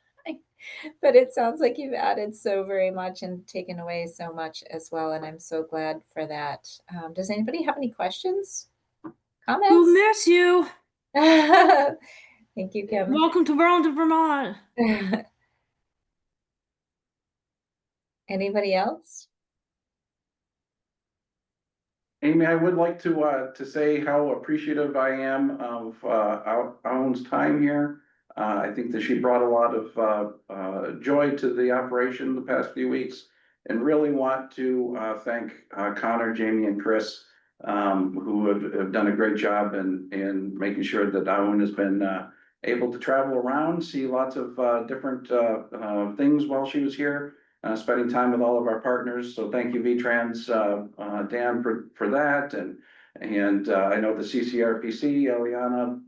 But it sounds like you've added so very much and taken away so much as well. And I'm so glad for that. Does anybody have any questions? Comments? We'll miss you. Thank you, Kim. Welcome to Burlington, Vermont. Anybody else? Amy, I would like to say how appreciative I am of Aoun's time here. I think that she brought a lot of joy to the operation the past few weeks, and really want to thank Connor, Jamie, and Chris, who have done a great job in making sure that Aoun has been able to travel around, see lots of different things while she was here. Spending time with all of our partners. So thank you, VTrans, Dan, for that. And I know the CCRPC, Eliana,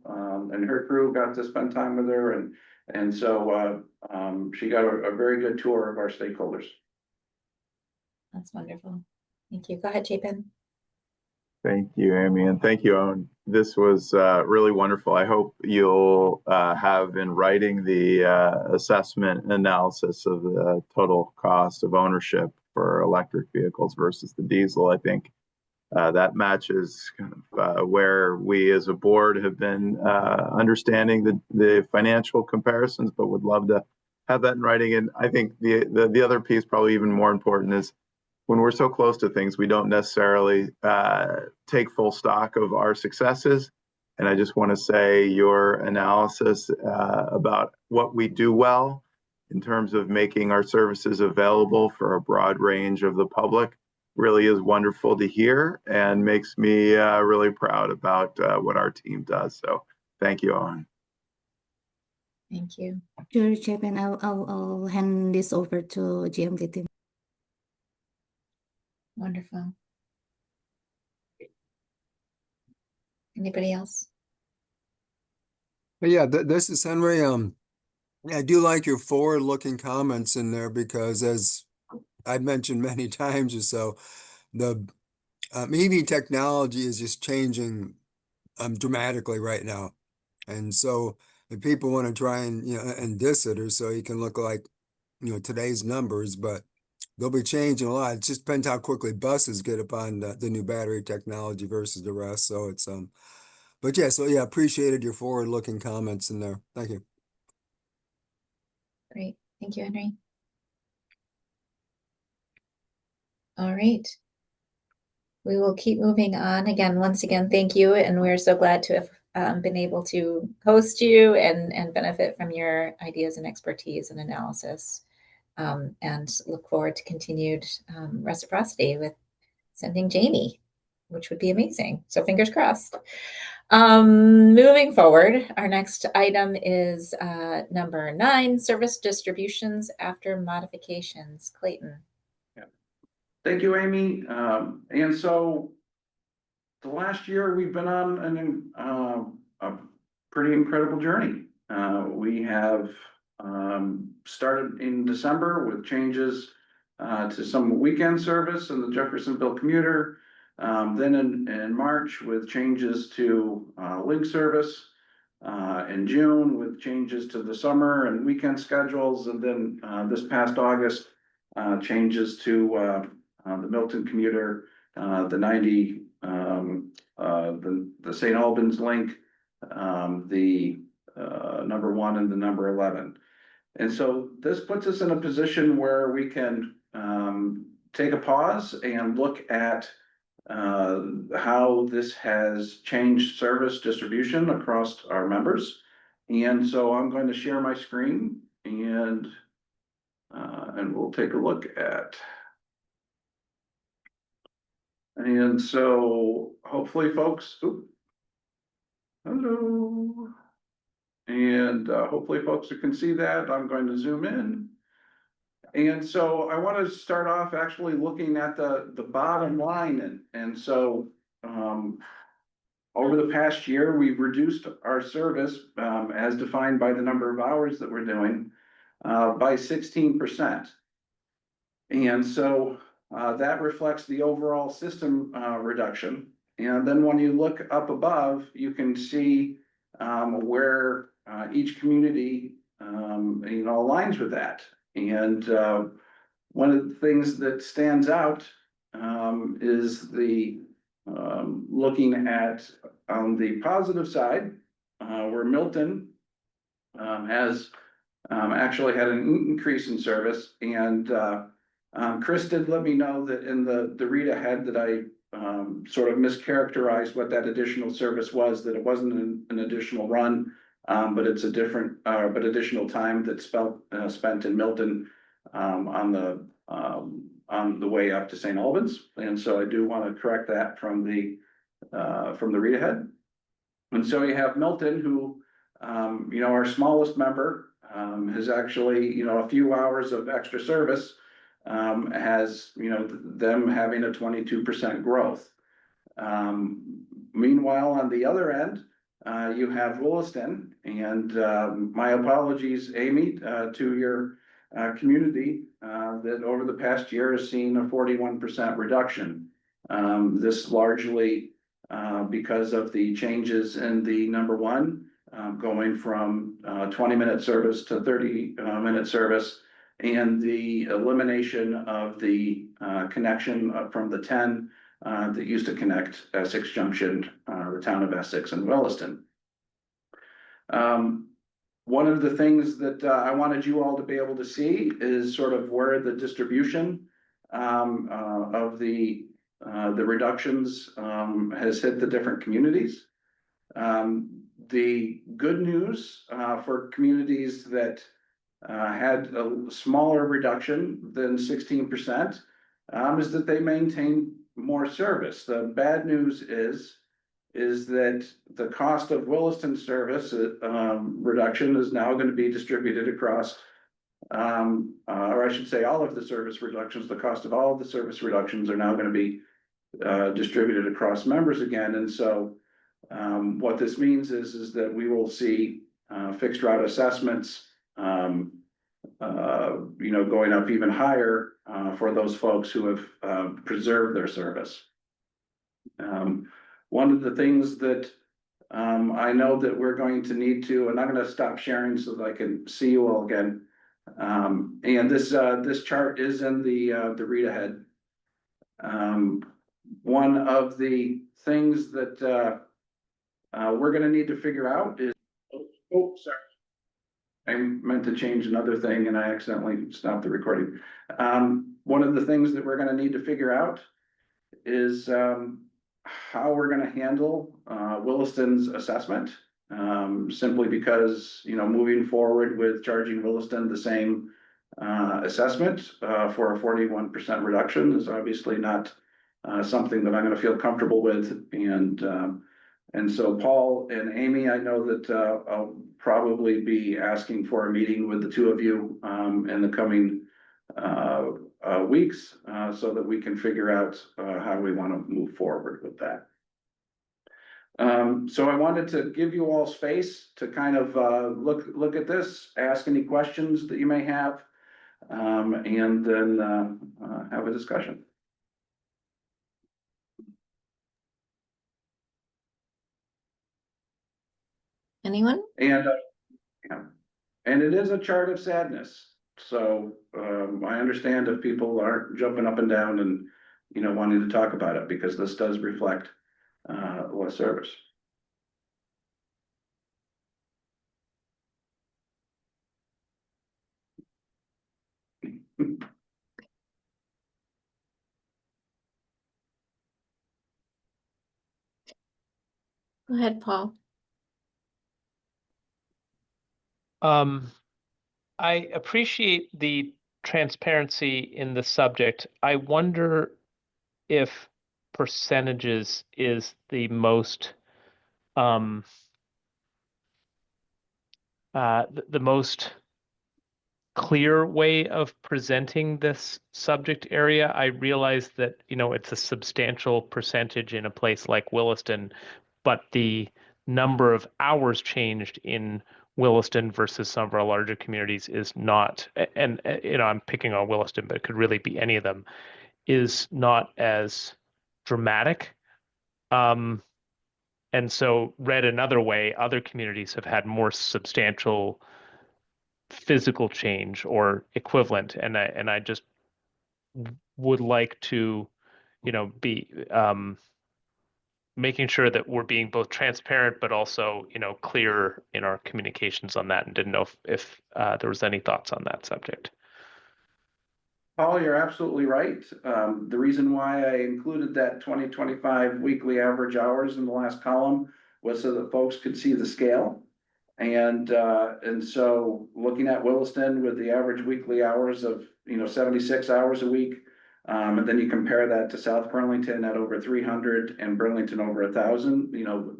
and her crew got to spend time with her. And so she got a very good tour of our stakeholders. That's wonderful. Thank you. Go ahead, Chapin. Thank you, Amy, and thank you, Owen. This was really wonderful. I hope you'll have in writing the assessment analysis of the total cost of ownership for electric vehicles versus the diesel. I think that matches kind of where we as a board have been understanding the financial comparisons, but would love to have that in writing. And I think the other piece, probably even more important, is when we're so close to things, we don't necessarily take full stock of our successes. And I just want to say your analysis about what we do well in terms of making our services available for a broad range of the public really is wonderful to hear and makes me really proud about what our team does. So thank you, Owen. Thank you. Sure, Chip, and I'll hand this over to GMT team. Wonderful. Anybody else? Yeah, this is Henry. I do like your forward-looking comments in there because, as I've mentioned many times or so, the EV technology is just changing dramatically right now, and so if people want to try and and diss it or so, you can look like today's numbers, but they'll be changing a lot. It just depends how quickly buses get upon the new battery technology versus the rest. So it's but yeah, so yeah, appreciated your forward-looking comments in there. Thank you. Great. Thank you, Henry. All right. We will keep moving on. Again, once again, thank you. And we're so glad to have been able to host you and benefit from your ideas and expertise and analysis. And look forward to continued reciprocity with sending Jamie, which would be amazing. So fingers crossed. Moving forward, our next item is number 9, service distributions after modifications. Clayton. Thank you, Amy. And so the last year we've been on a pretty incredible journey. We have started in December with changes to some weekend service in the Jeffersonville commuter. Then in March with changes to link service. In June with changes to the summer and weekend schedules. And then this past August, changes to the Milton commuter, the 90, the St. Albans link, the number 1 and the number 11. And so this puts us in a position where we can take a pause and look at how this has changed service distribution across our members. And so I'm going to share my screen and we'll take a look at. And so hopefully folks, hello. And hopefully folks can see that. I'm going to zoom in. And so I want to start off actually looking at the bottom line. And so over the past year, we've reduced our service as defined by the number of hours that we're doing by 16%. And so that reflects the overall system reduction. And then when you look up above, you can see where each community aligns with that. And one of the things that stands out is the looking at on the positive side, where Milton has actually had an increase in service. And Chris did let me know that in the read ahead that I sort of mischaracterized what that additional service was, that it wasn't an additional run, but it's a different, but additional time that's spent in Milton on the way up to St. Albans. And so I do want to correct that from the read ahead. And so you have Milton, who, our smallest member, has actually, a few hours of extra service, has, them having a 22% growth. Meanwhile, on the other end, you have Williston, and my apologies, Amy, to your community that over the past year has seen a 41% reduction. This largely because of the changes in the number one, going from 20-minute service to 30-minute service, and the elimination of the connection from the 10 that used to connect Essex Junction, the town of Essex and Williston. One of the things that I wanted you all to be able to see is sort of where the distribution of the reductions has hit the different communities. The good news for communities that had a smaller reduction than 16% is that they maintain more service. The bad news is that the cost of Williston service reduction is now going to be distributed across, or I should say all of the service reductions, the cost of all of the service reductions are now going to be distributed across members again. And so what this means is that we will see fixed route assessments, going up even higher for those folks who have preserved their service. One of the things that I know that we're going to need to, and I'm going to stop sharing so that I can see you all again. And this chart is in the read ahead. One of the things that we're going to need to figure out is, oh, sorry. I meant to change another thing and I accidentally stopped the recording. One of the things that we're going to need to figure out is how we're going to handle Williston's assessment. Simply because, moving forward with charging Williston the same assessment for a 41% reduction is obviously not something that I'm going to feel comfortable with. And so Paul and Amy, I know that I'll probably be asking for a meeting with the two of you in the coming weeks so that we can figure out how we want to move forward with that. So I wanted to give you all space to kind of look at this, ask any questions that you may have, and then have a discussion. Anyone? And it is a chart of sadness. So I understand if people aren't jumping up and down and wanting to talk about it, because this does reflect less service. Go ahead, Paul. I appreciate the transparency in the subject. I wonder if percentages is the most the most clear way of presenting this subject area. I realize that it's a substantial percentage in a place like Williston, but the number of hours changed in Williston versus some of our larger communities is not, and I'm picking on Williston, but it could really be any of them, is not as dramatic. And so read another way, other communities have had more substantial physical change or equivalent, and I just would like to be making sure that we're being both transparent but also clear in our communications on that, and didn't know if there was any thoughts on that subject. Paul, you're absolutely right. The reason why I included that 2025 weekly average hours in the last column was so that folks could see the scale. And so looking at Williston with the average weekly hours of 76 hours a week, and then you compare that to South Burlington at over 300 and Burlington over 1,000,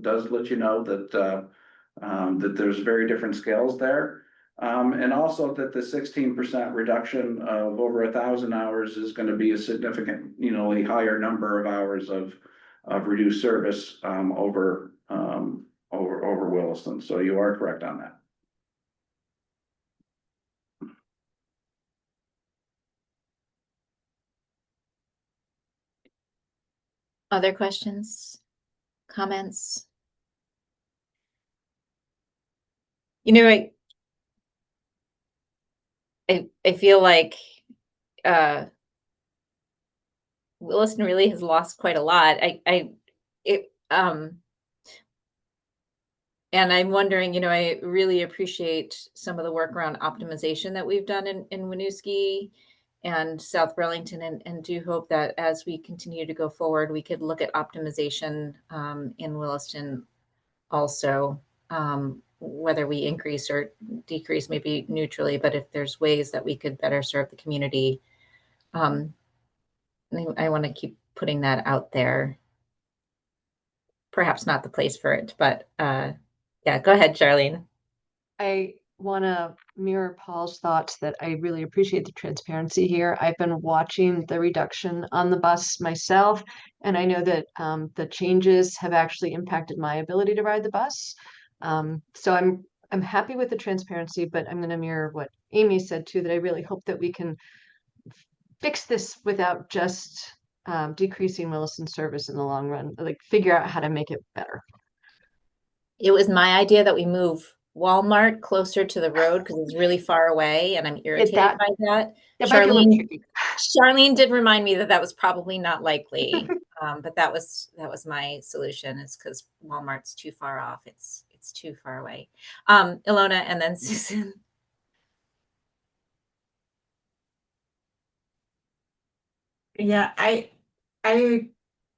does let you know that that there's very different scales there. And also that the 16% reduction of over 1,000 hours is going to be a significantly higher number of hours of reduced service over Williston. So you are correct on that. Other questions, comments? You know, I feel like Williston really has lost quite a lot. And I'm wondering, I really appreciate some of the work around optimization that we've done in Winooski and South Burlington, and do hope that as we continue to go forward, we could look at optimization in Williston also, whether we increase or decrease, maybe neutrally, but if there's ways that we could better serve the community, I want to keep putting that out there. Perhaps not the place for it, but yeah, go ahead, Charlene. I want to mirror Paul's thoughts that I really appreciate the transparency here. I've been watching the reduction on the bus myself, and I know that the changes have actually impacted my ability to ride the bus. So I'm happy with the transparency, but I'm going to mirror what Amy said too, that I really hope that we can fix this without just decreasing Williston service in the long run, like figure out how to make it better. It was my idea that we move Walmart closer to the road because it's really far away, and I'm irritated by that. Charlene did remind me that that was probably not likely, but that was my solution. It's because Walmart's too far off. It's too far away. Ilona, and then Susan. Yeah, I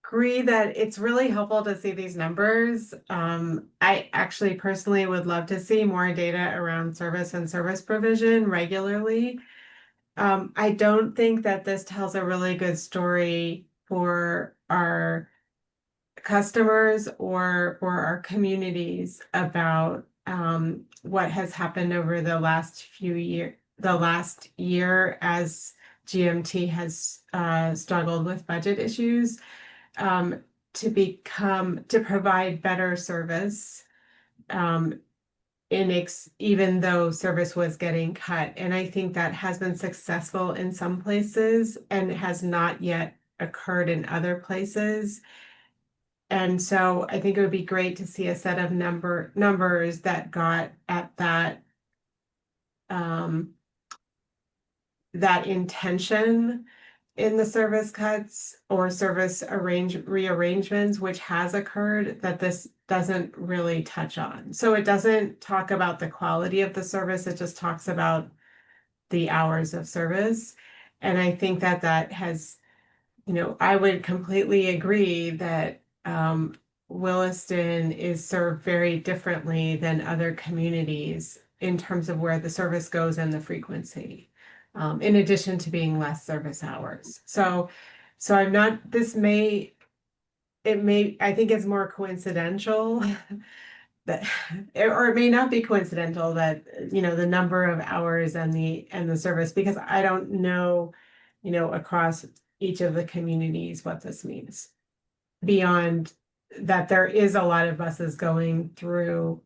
agree that it's really helpful to see these numbers. I actually personally would love to see more data around service and service provision regularly. I don't think that this tells a really good story for our customers or for our communities about what has happened over the last year as GMT has struggled with budget issues, to provide better service, even though service was getting cut. And I think that has been successful in some places and has not yet occurred in other places. And so I think it would be great to see a set of numbers that got at that intention in the service cuts or service rearrangements, which has occurred, that this doesn't really touch on. So it doesn't talk about the quality of the service, it just talks about the hours of service. And I think that has, I would completely agree that Williston is served very differently than other communities in terms of where the service goes and the frequency. In addition to being less service hours. So I'm not, I think it's more coincidental that, or it may not be coincidental that, the number of hours and the service, because I don't know, across each of the communities what this means. Beyond that, there is a lot of buses going through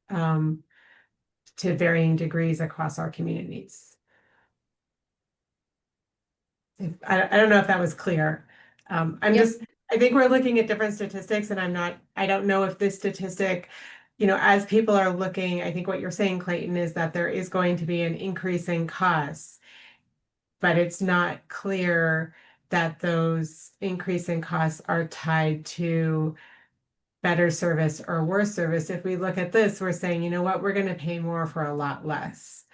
to varying degrees across our communities. I don't know if that was clear. I think we're looking at different statistics, and I don't know if this statistic, as people are looking, I think what you're saying, Clayton, is that there is going to be an increase in costs, but it's not clear that those increase in costs are tied to better service or worse service. If we look at this, we're saying, you know what, we're going to pay more for a lot less,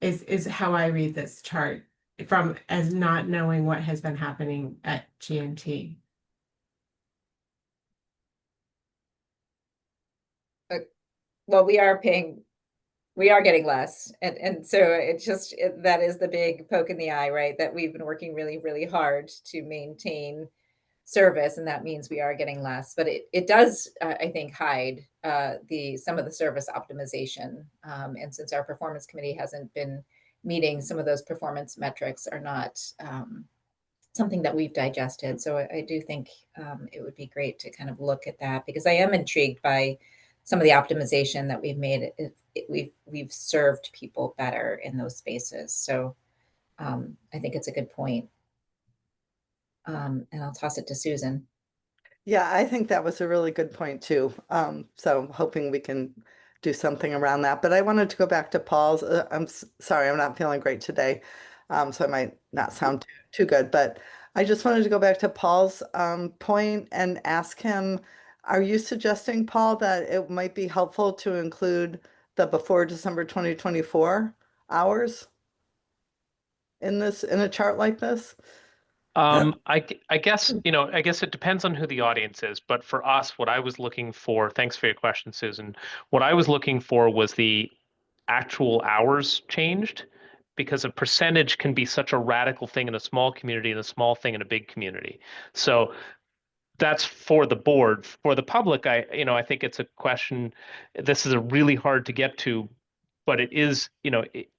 is how I read this chart. From as not knowing what has been happening at GMT. Well, we are getting less. And so that is the big poke in the eye, right? That we've been working really, really hard to maintain service, and that means we are getting less. But it does, I think, hide some of the service optimization. And since our performance committee hasn't been meeting, some of those performance metrics are not something that we've digested. So I do think it would be great to kind of look at that, because I am intrigued by some of the optimization that we've made. We've served people better in those spaces. So I think it's a good point. And I'll toss it to Susan. Yeah, I think that was a really good point too. So I'm hoping we can do something around that. But I wanted to go back to Paul's. Sorry, I'm not feeling great today. So I might not sound too good, but I just wanted to go back to Paul's point and ask him, are you suggesting, Paul, that it might be helpful to include the before December 2024 hours in a chart like this? I guess, I guess it depends on who the audience is, but for us, what I was looking for, thanks for your question, Susan. What I was looking for was the actual hours changed, because a percentage can be such a radical thing in a small community and a small thing in a big community. So that's for the board. For the public, I think it's a question. This is a really hard to get to, but it is,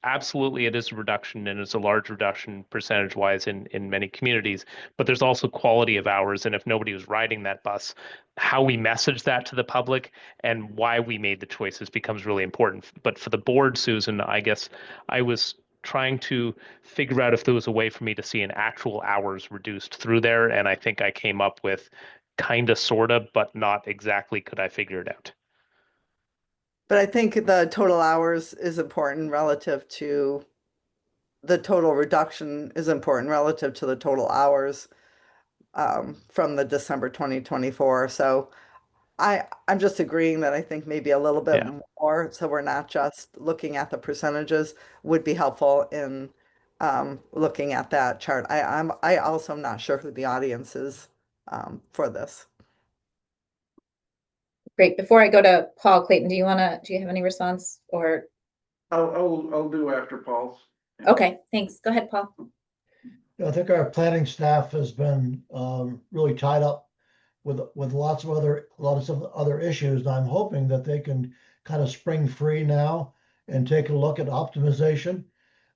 absolutely it is a reduction, and it's a large reduction percentage wise in many communities. But there's also quality of hours, and if nobody was riding that bus, how we message that to the public and why we made the choices becomes really important. But for the board, Susan, I guess I was trying to figure out if there was a way for me to see an actual hours reduced through there, and I think I came up with kind of, sort of, but not exactly could I figure it out. But I think the total hours is important relative to the total reduction is important relative to the total hours from the December 2024. So I'm just agreeing that I think maybe a little bit more, so we're not just looking at the percentages, would be helpful in looking at that chart. I also am not sure who the audience is for this. Great. Before I go to Paul, Clayton, do you have any response or? I'll do after Paul's. Okay, thanks. Go ahead, Paul. I think our planning staff has been really tied up with lots of other issues, and I'm hoping that they can kind of spring free now and take a look at optimization.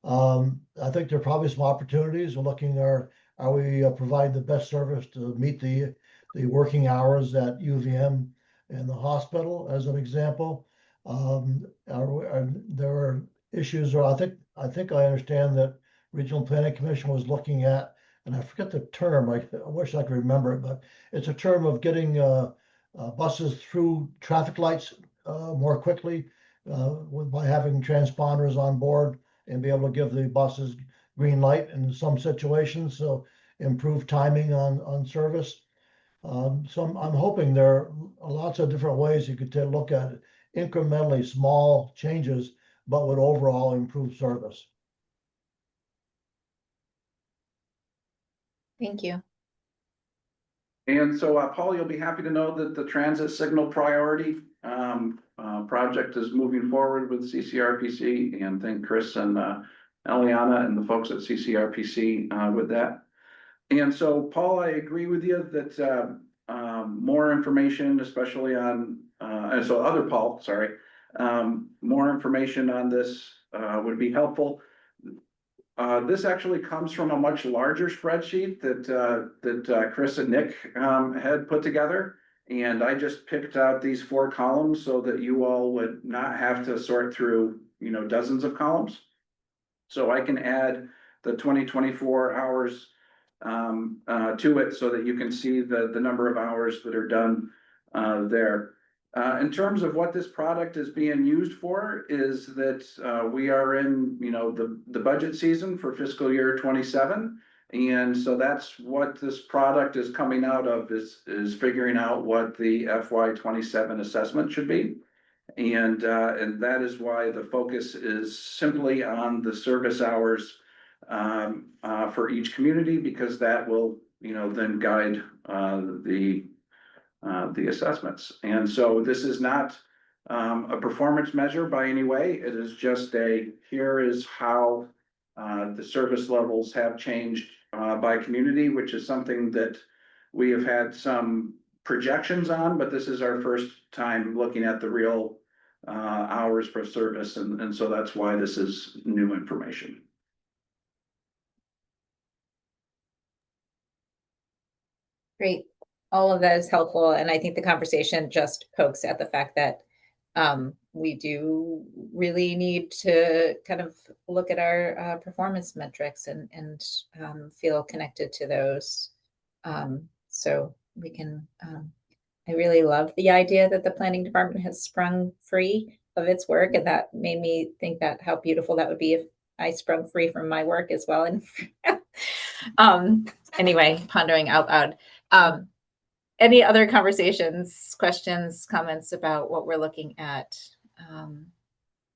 I think there are probably some opportunities. We're looking are we provide the best service to meet the working hours at UVM and the hospital, as an example. There are issues, or I think I understand that Regional Planning Commission was looking at, and I forget the term, I wish I could remember it, but it's a term of getting buses through traffic lights more quickly by having transponders on board and be able to give the buses green light in some situations, so improve timing on service. So I'm hoping there are lots of different ways you could take a look at it, incrementally small changes, but would overall improve service. Thank you. And so, Paul, you'll be happy to know that the transit signal priority project is moving forward with CCRPC, and thank Chris and Eliana and the folks at CCRPC with that. And so, Paul, I agree with you that more information, especially on, and so other Paul, sorry, more information on this would be helpful. This actually comes from a much larger spreadsheet that Chris and Nick had put together. And I just picked out these 4 columns so that you all would not have to sort through, dozens of columns. So I can add the 2024 hours to it so that you can see the number of hours that are done there. In terms of what this product is being used for, is that we are in, the budget season for fiscal year 27. And so that's what this product is coming out of, is figuring out what the FY 27 assessment should be. And that is why the focus is simply on the service hours for each community, because that will, then guide the assessments. And so this is not a performance measure by any way. It is just here is how the service levels have changed by community, which is something that we have had some projections on, but this is our first time looking at the real hours per service. And so that's why this is new information. Great. All of that is helpful. And I think the conversation just pokes at the fact that we do really need to kind of look at our performance metrics and feel connected to those. So we can, I really love the idea that the planning department has sprung free of its work, and that made me think that how beautiful that would be if I sprung free from my work as well. And anyway, pondering out loud. Any other conversations, questions, comments about what we're looking at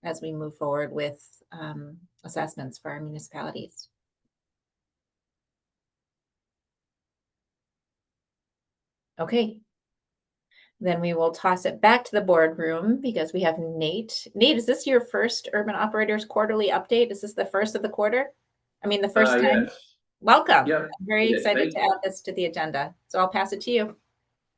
as we move forward with assessments for our municipalities? Okay. Then we will toss it back to the boardroom because we have Nate. Nate, is this your first Urban Operators quarterly update? Is this the first of the quarter? I mean, the first time? Yes. Welcome. Yep. I'm very Yeah, excited thank to add this to the agenda. So I'll pass it to you.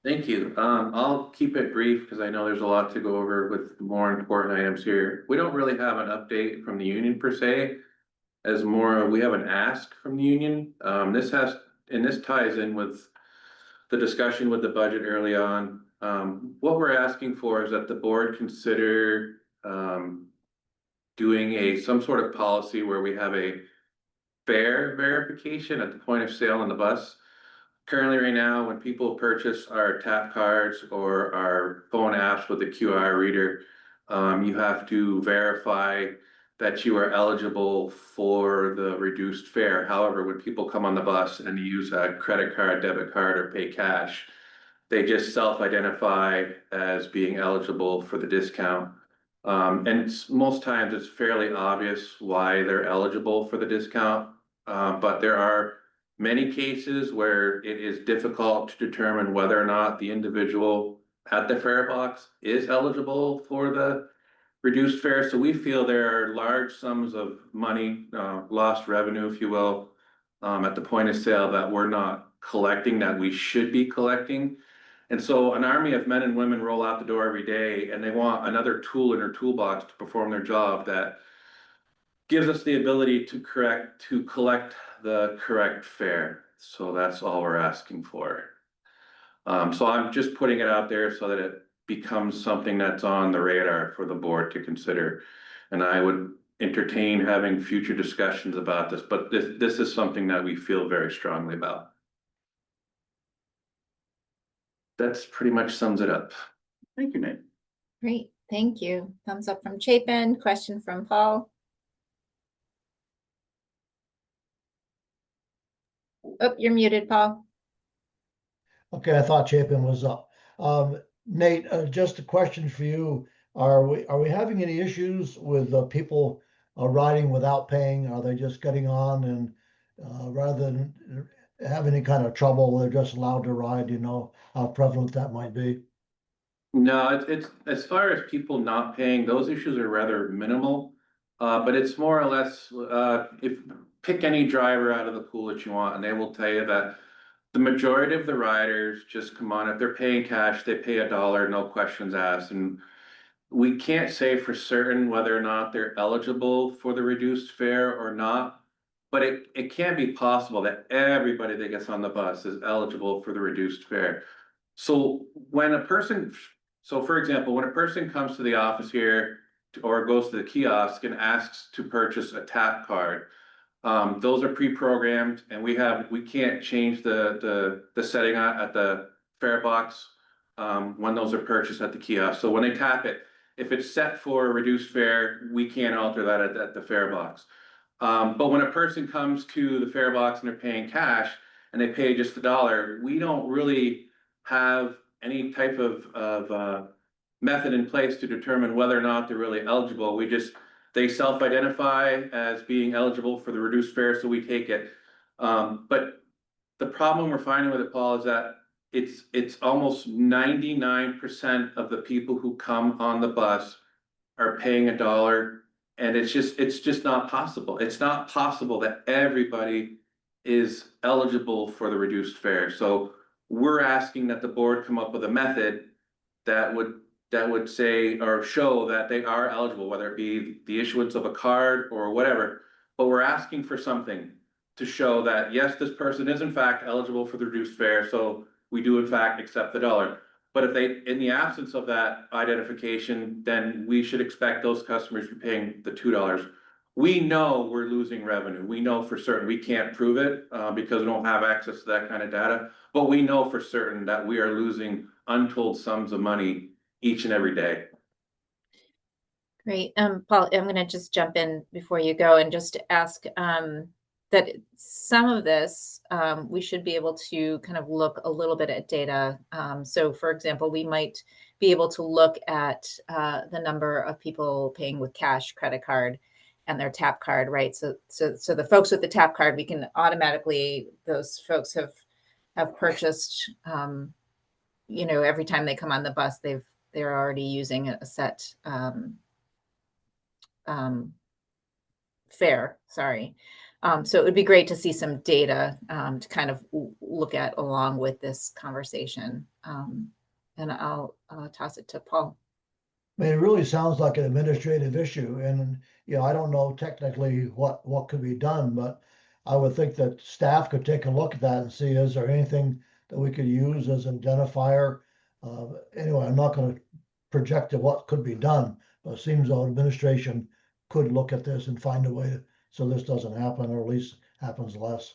Thank you. I'll keep it brief because I know there's a lot to go over with more important items here. We don't really have an update from the union per se, as more we have an ask from the union. This ties in with the discussion with the budget early on. What we're asking for is that the board consider doing some sort of policy where we have a fare verification at the point of sale on the bus. Currently, right now, when people purchase our tap cards or our phone apps with the QR reader, you have to verify that you are eligible for the reduced fare. However, when people come on the bus and use a credit card, debit card, or pay cash, they just self-identify as being eligible for the discount. And most times it's fairly obvious why they're eligible for the discount, but there are many cases where it is difficult to determine whether or not the individual at the fare box is eligible for the reduced fare. So we feel there are large sums of money, lost revenue, if you will, at the point of sale that we're not collecting, that we should be collecting. And so an army of men and women roll out the door every day and they want another tool in their toolbox to perform their job that gives us the ability to collect the correct fare. So that's all we're asking for. So I'm just putting it out there so that it becomes something that's on the radar for the board to consider. And I would entertain having future discussions about this, but this is something that we feel very strongly about. That's pretty much sums it up. Thank you, Nate. Great, thank you. Thumbs up from Chapin. Question from Paul. Oh, you're muted, Paul. Okay, I thought Chapin was up. Nate, just a question for you. Are we having any issues with people riding without paying? Are they just getting on and rather than have any kind of trouble, they're just allowed to ride? You know how prevalent that might be? No, it's as far as people not paying, those issues are rather minimal. But it's more or less, if pick any driver out of the pool that you want, and they will tell you that the majority of the riders just come on. If they're paying cash, they pay $1, no questions asked. And we can't say for certain whether or not they're eligible for the reduced fare or not. But it can be possible that everybody that gets on the bus is eligible for the reduced fare. So for example, when a person comes to the office here or goes to the kiosk and asks to purchase a tap card, those are pre-programmed, and we can't change the setting at the fare box when those are purchased at the kiosk. So when they tap it, if it's set for a reduced fare, we can't alter that at the fare box. But when a person comes to the fare box and they're paying cash and they pay just $1, we don't really have any type of method in place to determine whether or not they're really eligible. They self-identify as being eligible for the reduced fare, so we take it. But the problem we're finding with it, Paul, is that it's almost 99% of the people who come on the bus are paying $1, and it's just not possible. It's not possible that everybody is eligible for the reduced fare. So we're asking that the board come up with a method that would say or show that they are eligible, whether it be the issuance of a card or whatever. But we're asking for something to show that, yes, this person is in fact eligible for the reduced fare, so we do in fact accept the $1. But if in the absence of that identification, then we should expect those customers to be paying the $2 we know we're losing revenue. We know for certain. We can't prove it because we don't have access to that kind of data. But we know for certain that we are losing untold sums of money each and every day. Great. Paul, I'm going to just jump in before you go and just ask that some of this we should be able to kind of look a little bit at data. So, for example, we might be able to look at the number of people paying with cash, credit card, and their tap card, right? So the folks with the tap card, we can automatically, those folks have purchased, you know, every time they come on the bus, they're already using a set fare, sorry. So it would be great to see some data to kind of look at along with this conversation. And I'll toss it to Paul. I mean, it really sounds like an administrative issue, and you know, I don't know technically what could be done, but I would think that staff could take a look at that and see, is there anything that we could use as an identifier? Anyway, I'm not going to project to what could be done, but it seems though administration could look at this and find a way so this doesn't happen, or at least happens less.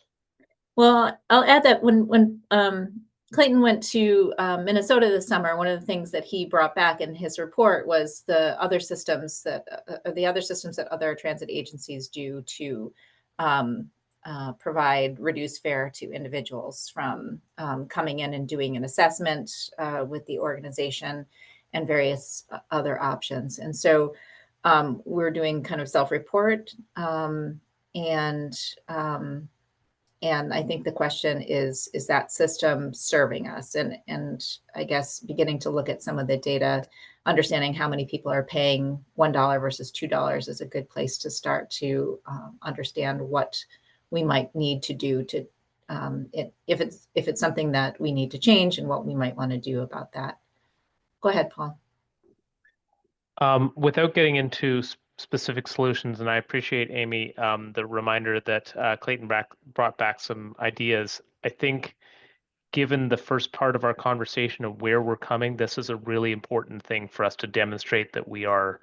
Well, I'll add that when Clayton went to Minnesota this summer, one of the things that he brought back in his report was the other systems that other transit agencies do to provide reduced fare to individuals, from coming in and doing an assessment with the organization and various other options. And so we're doing kind of self-report, and I think the question is that system serving us? And I guess beginning to look at some of the data, understanding how many people are paying $1 versus $2 is a good place to start to understand what we might need to do to, if it's something that we need to change, and what we might want to do about that. Go ahead, Paul. Without getting into specific solutions, and I appreciate, Amy, the reminder that Clayton brought back some ideas. I think given the first part of our conversation of where we're coming, this is a really important thing for us to demonstrate that we are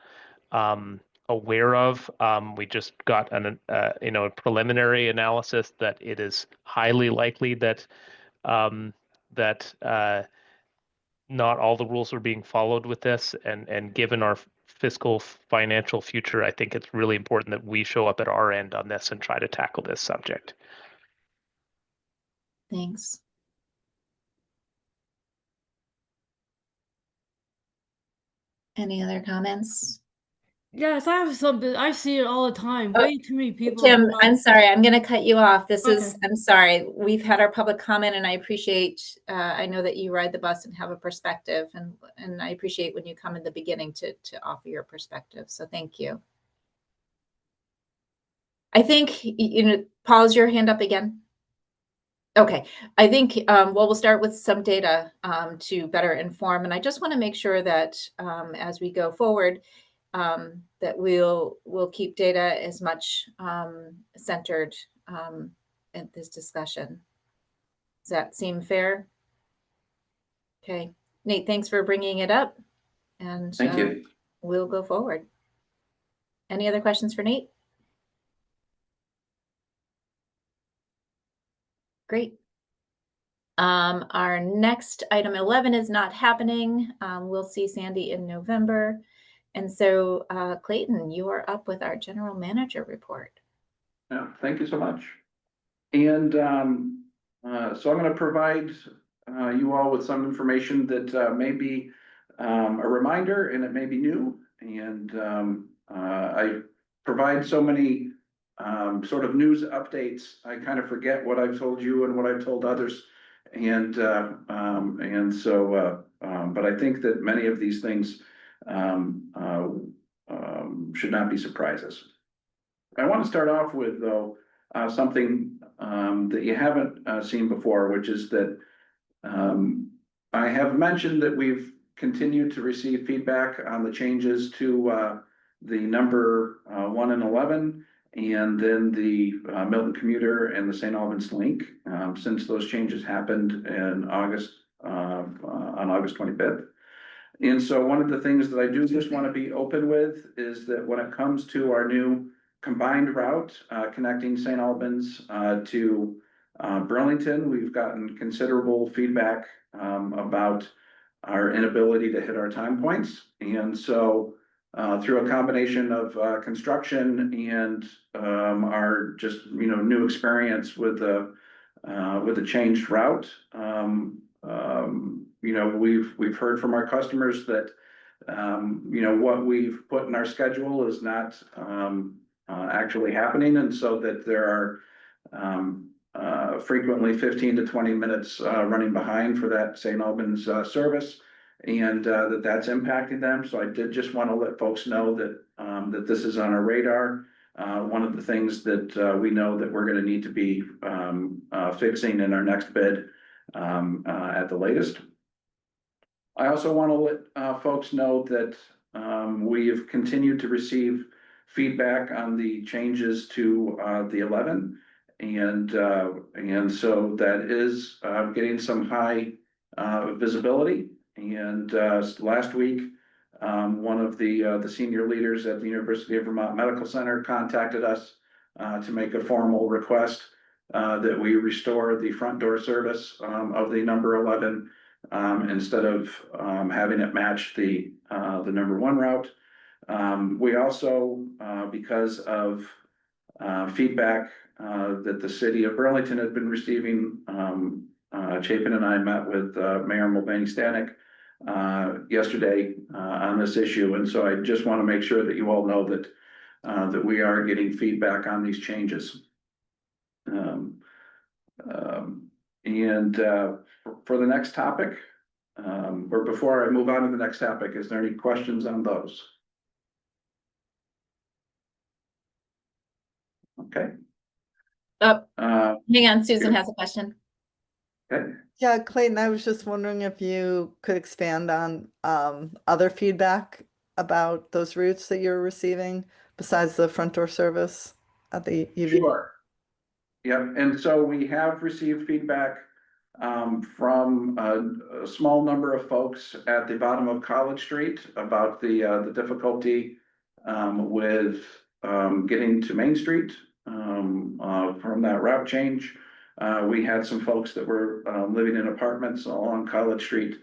aware of. We just got a preliminary analysis that it is highly likely that not all the rules are being followed with this, and given our fiscal financial future, I think it's really important that we show up at our end on this and try to tackle this subject. Thanks. Any other comments? Yes, I have something. I see it all the time. Oh, Way too many people. Tim, I'm sorry. I'm going to cut you off. Okay. I'm sorry. We've had our public comment, and I appreciate, I know that you ride the bus and have a perspective, and I appreciate when you come in the beginning to offer your perspective. So thank you. I think, Paul, is your hand up again? Okay. I think, we'll start with some data to better inform. And I just want to make sure that as we go forward, that we'll keep data as much centered at this discussion. Does that seem fair? Okay. Nate, thanks for bringing it up. And Thank you. We'll go forward. Any other questions for Nate? Great. Our next item 11 is not happening. We'll see Sandy in November. And so, Clayton, you are up with our general manager report. Yeah, thank you so much. And so I'm going to provide you all with some information that may be a reminder, and it may be new. And I provide so many sort of news updates, I kind of forget what I've told you and what I've told others. And so, but I think that many of these things should not be surprises. I want to start off with, though, something that you haven't seen before, which is that I have mentioned that we've continued to receive feedback on the changes to the number 1 and 11, and then the Milton Commuter and the St. Albans Link, since those changes happened in August, on August 25th. And so one of the things that I do just want to be open with is that when it comes to our new combined route, connecting St. Albans, to, Burlington. We've gotten considerable feedback, about our inability to hit our time points. And so, through a combination of, construction and, our just, new experience with the changed route, we've heard from our customers that, what we've put in our schedule is not, actually happening. And so that there are, frequently 15 to 20 minutes, running behind for that St. Albans, service. And, that's impacting them. So I did just want to let folks know that, that this is on our radar. One of the things that, we know that we're going to need to be, fixing in our next bid, at the latest. I also want to let, folks know that, we have continued to receive feedback on the changes to, the 11. And so that is, getting some high, visibility. And, last week, one of the senior leaders at the University of Vermont Medical Center contacted us, to make a formal request, that we restore the front door service, of the number 11, instead of, having it match the number 1 route. We also, because of, feedback, that the city of Burlington had been receiving, Chapin and I met with, Mayor Mulvaney Stanek, yesterday, on this issue. And so I just want to make sure that you all know that, that we are getting feedback on these changes. For the next topic, or before I move on to the next topic, is there any questions on those? Okay. Hang on, Susan has a question. Okay. Yeah, Clayton, I was just wondering if you could expand on other feedback about those routes that you're receiving besides the front door service at the UV. Sure. Yep. And so we have received feedback, from a small number of folks at the bottom of College Street about the difficulty, with, getting to Main Street, from that route change. We had some folks that were, living in apartments along College Street,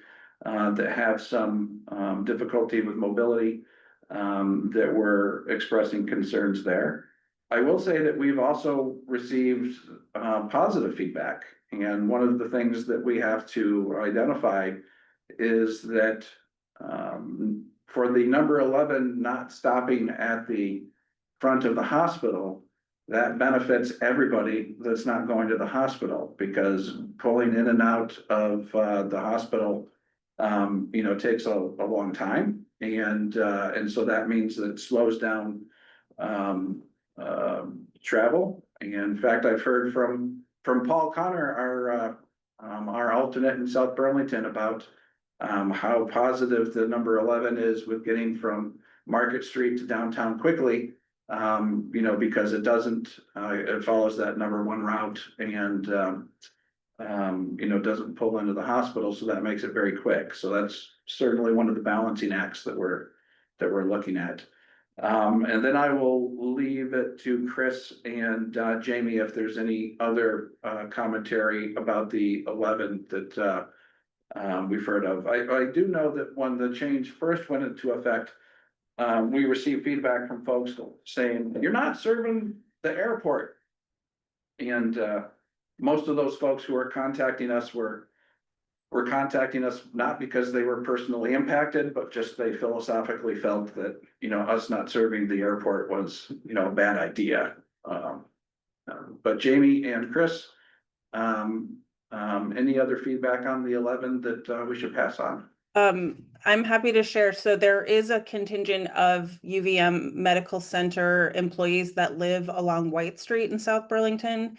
that have some, difficulty with mobility, that were expressing concerns there. I will say that we've also received, positive feedback. And one of the things that we have to identify is that, for the number 11 not stopping at the front of the hospital, that benefits everybody that's not going to the hospital, because pulling in and out of, the hospital, takes a long time. And so that means that it slows down, travel. And in fact, I've heard from Paul Connor, our alternate in South Burlington, about, how positive the number 11 is with getting from Market Street to downtown quickly. Because it doesn't, it follows that number 1 route and, doesn't pull into the hospital. So that makes it very quick. So that's certainly one of the balancing acts that we're looking at. And then I will leave it to Chris and, Jamie, if there's any other, commentary about the 11 that, we've heard of. I do know that when the change first went into effect, we received feedback from folks saying, you're not serving the airport. And, most of those folks who are contacting us were contacting us not because they were personally impacted, but just they philosophically felt that, us not serving the airport was, a bad idea. But Jamie and Chris, any other feedback on the 11 that, we should pass on? I'm happy to share. So there is a contingent of UVM Medical Center employees that live along White Street in South Burlington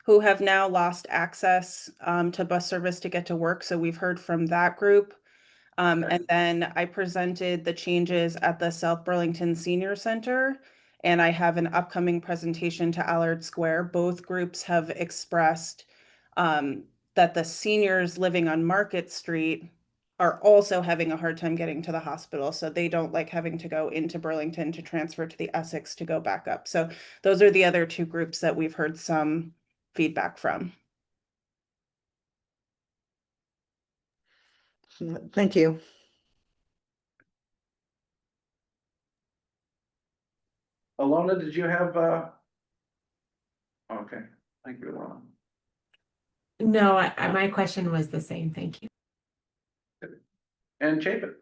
who have now lost access to bus service to get to work. So we've heard from that group. And then I presented the changes at the South Burlington Senior Center, and I have an upcoming presentation to Allard Square. Both groups have expressed that the seniors living on Market Street are also having a hard time getting to the hospital. So they don't like having to go into Burlington to transfer to the Essex to go back up. So those are the other two groups that we've heard some feedback from. Thank you. Alona, did you have, okay, thank you, Alona. No, my question was the same. Thank you. And Chapin.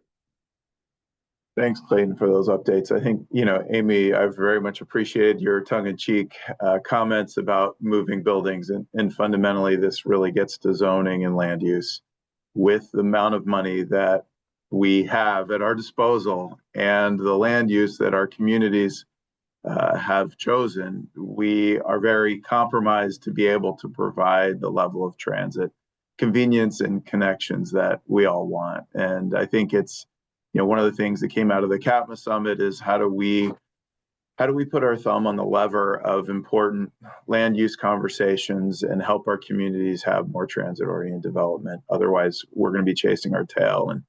Thanks, Clayton, for those updates. I think, Amy, I've very much appreciated your tongue-in-cheek comments about moving buildings. And fundamentally, this really gets to zoning and land use. With the amount of money that we have at our disposal and the land use that our communities have chosen, we are very compromised to be able to provide the level of transit convenience and connections that we all want. And I think it's, one of the things that came out of the CAPMA summit is how do we put our thumb on the lever of important land use conversations and help our communities have more transit-oriented development? Otherwise, we're going to be chasing our tail and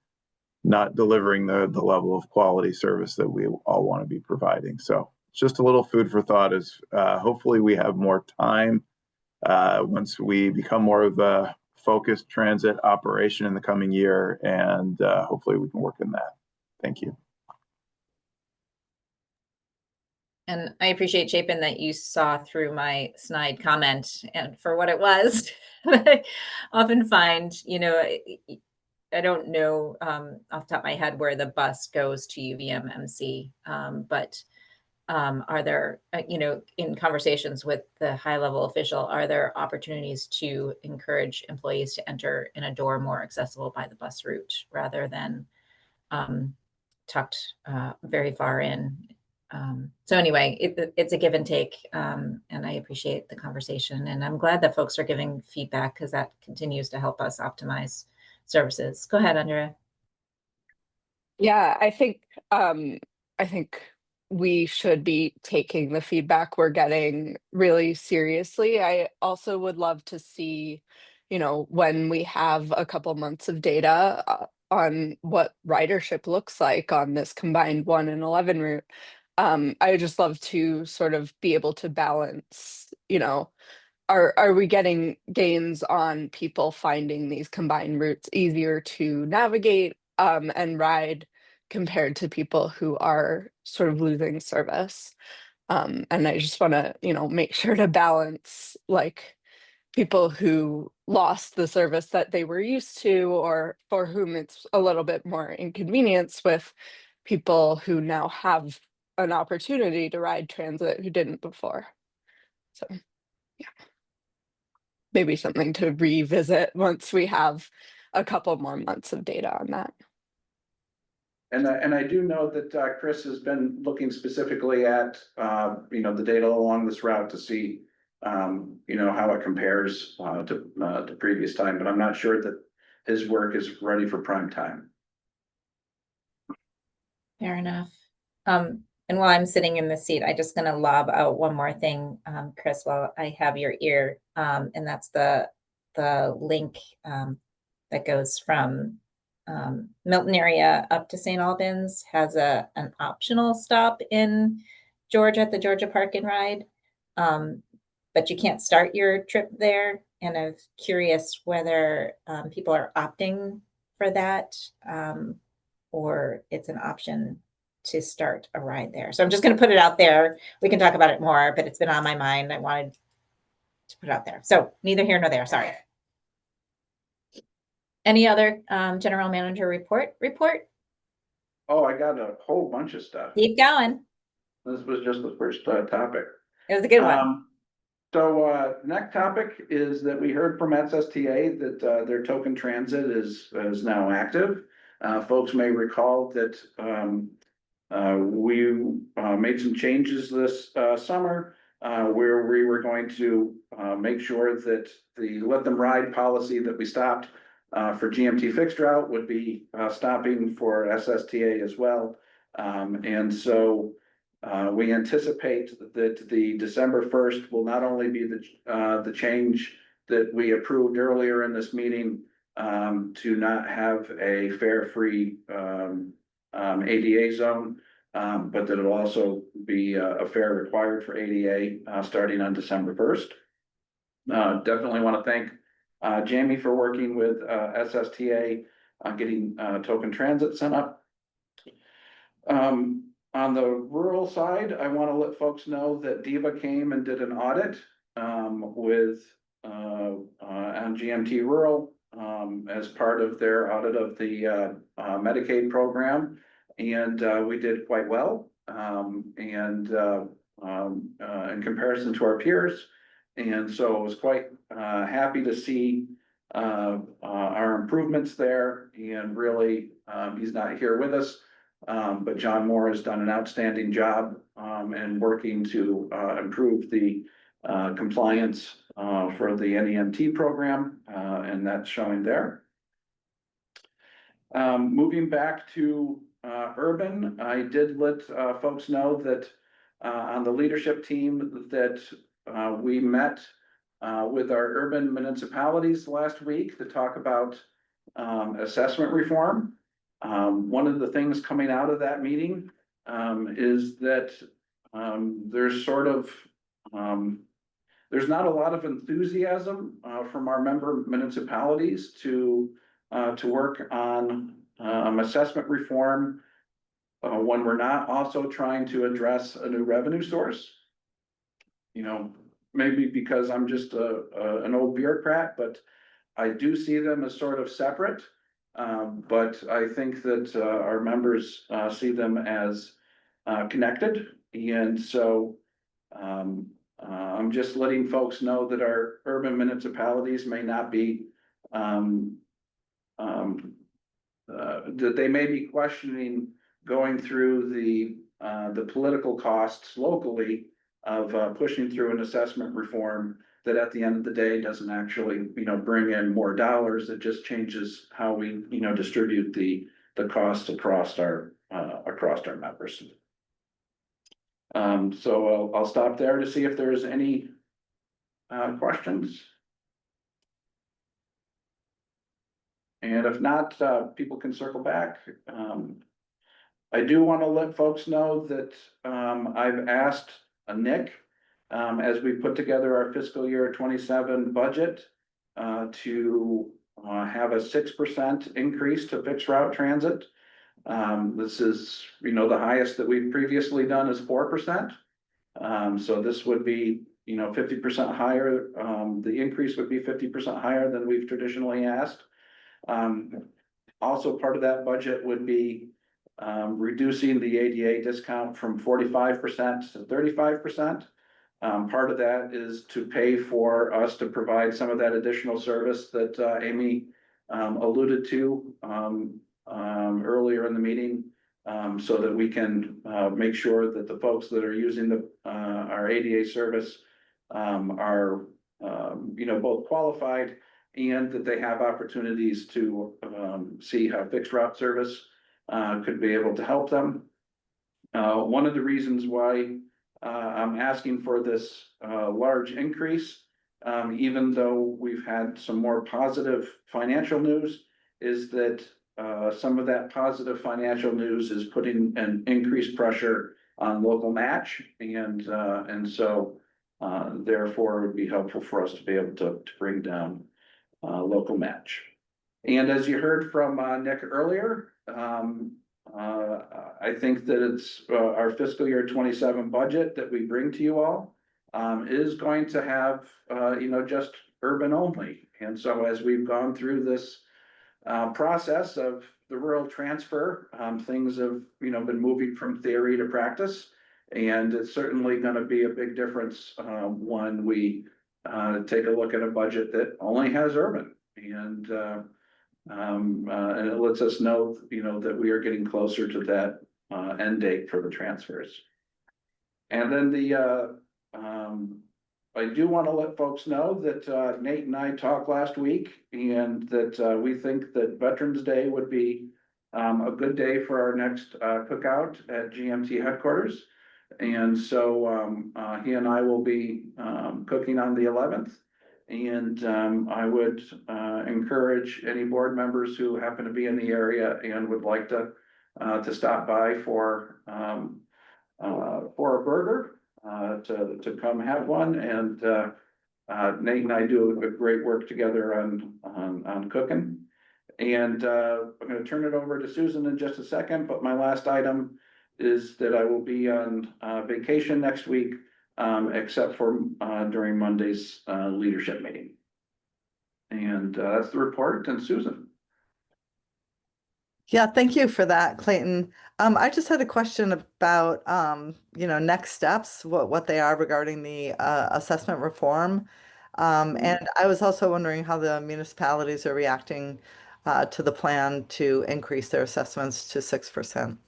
not delivering the level of quality service that we all want to be providing. So it's just a little food for thought is hopefully we have more time once we become more of a focused transit operation in the coming year, and hopefully we can work in that. Thank you. And I appreciate, Chapin, that you saw through my snide comment and for what it was. I often find, I don't know off the top of my head where the bus goes to UVM MC, but are there, in conversations with the high level official, are there opportunities to encourage employees to enter in a door more accessible by the bus route rather than tucked very far in? So anyway, it's a give and take, and I appreciate the conversation, and I'm glad that folks are giving feedback because that continues to help us optimize services. Go ahead, Andrea. Yeah, I think we should be taking the feedback we're getting really seriously. I also would love to see, when we have a couple months of data on what ridership looks like on this combined 1 and 11 route. I would just love to sort of be able to balance, are we getting gains on people finding these combined routes easier to navigate and ride compared to people who are sort of losing service? And I just want to, make sure to balance like people who lost the service that they were used to or for whom it's a little bit more inconvenience with people who now have an opportunity to ride transit who didn't before. So yeah, maybe something to revisit once we have a couple more months of data on that. And I do know that Chris has been looking specifically at, the data along this route to see, how it compares to previous time, but I'm not sure that his work is ready for prime time. Fair enough. And while I'm sitting in the seat, I'm just going to lob out one more thing, Chris, while I have your ear, and that's the link that goes from Milton area up to St. Albans has an optional stop in Georgia at the Georgia Park and Ride, but you can't start your trip there. And I'm curious whether people are opting for that or it's an option to start a ride there. So I'm just going to put it out there. We can talk about it more, but it's been on my mind. I wanted to put it out there. So neither here nor there. Sorry. Any other general manager report? Oh, I got a whole bunch of stuff. Keep going. This was just the first topic. It was a good one. So next topic is that we heard from SSTA that their token transit is now active. Folks may recall that we made some changes this summer where we were going to make sure that the let them ride policy that we stopped for GMT fixed route would be stopping for SSTA as well. And so we anticipate that the December 1st will not only be the change that we approved earlier in this meeting to not have a fare-free ADA zone, but that it'll also be a fare required for ADA starting on December 1st. Definitely want to thank Jamie for working with SSTA on getting token transit sent up. On the rural side, I want to let folks know that DEVA came and did an audit with on GMT Rural as part of their audit of the Medicaid program, and we did quite well in comparison to our peers. And so I was quite happy to see our improvements there. And really, he's not here with us, but John Moore has done an outstanding job in working to improve the compliance for the NEMT program, and that's showing there. Moving back to urban, I did let folks know that on the leadership team that we met with our urban municipalities last week to talk about assessment reform. One of the things coming out of that meeting is that there's sort of there's not a lot of enthusiasm from our member municipalities to work on assessment reform when we're not also trying to address a new revenue source. You know, maybe because I'm just an old bureaucrat, but I do see them as sort of separate. But I think that our members see them as connected. And so I'm just letting folks know that our urban municipalities may not be, that they may be questioning going through the political costs locally of pushing through an assessment reform that at the end of the day doesn't actually, bring in more dollars. It just changes how we, distribute the costs across our members. So I'll stop there to see if there's any questions. And if not, people can circle back. I do want to let folks know that I've asked Nick, as we put together our fiscal year 27 budget, to have a 6% increase to fixed route transit. This is, the highest that we've previously done is 4%. So this would be, 50% higher. The increase would be 50% higher than we've traditionally asked. Also part of that budget would be reducing the ADA discount from 45% to 35%. Part of that is to pay for us to provide some of that additional service that Amy alluded to earlier in the meeting, so that we can make sure that the folks that are using our ADA service are both qualified and that they have opportunities to see how fixed route service could be able to help them. One of the reasons why I'm asking for this large increase, even though we've had some more positive financial news, is that some of that positive financial news is putting an increased pressure on local match, and so therefore it would be helpful for us to be able to bring down local match. And as you heard from Nick earlier, I think that it's our fiscal year 27 budget that we bring to you all is going to have just urban only. And so as we've gone through this process of the rural transfer, things have been moving from theory to practice, and it's certainly going to be a big difference when we take a look at a budget that only has urban, and it lets us know that we are getting closer to that end date for the transfers. And then I do want to let folks know that Nate and I talked last week, and that we think that Veterans Day would be a good day for our next cookout at GMT headquarters. And so he and I will be cooking on the 11th. And I would encourage any board members who happen to be in the area and would like to stop by for a burger, to come have one. And Nate and I do a great work together on cooking. And I'm going to turn it over to Susan in just a second, but my last item is that I will be on vacation next week, except for during Monday's leadership meeting. And that's the report. And Susan. Yeah, thank you for that, Clayton. I just had a question about, next steps, what they are regarding the assessment reform. And I was also wondering how the municipalities are reacting to the plan to increase their assessments to 6%.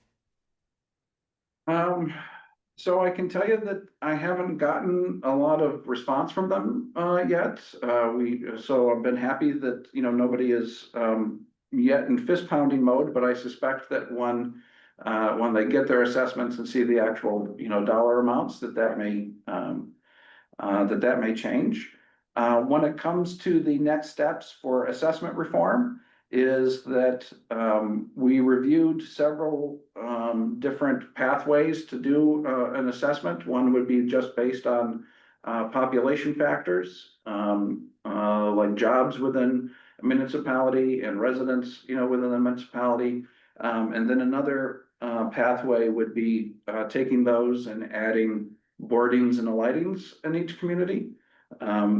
So I can tell you that I haven't gotten a lot of response from them yet. So I've been happy that, nobody is yet in fist pounding mode, but I suspect that when they get their assessments and see the actual, dollar amounts, that may change. When it comes to the next steps for assessment reform, is that we reviewed several different pathways to do an assessment. One would be just based on population factors, like jobs within a municipality and residents, within the municipality. And then another pathway would be taking those and adding boardings and alightings in each community.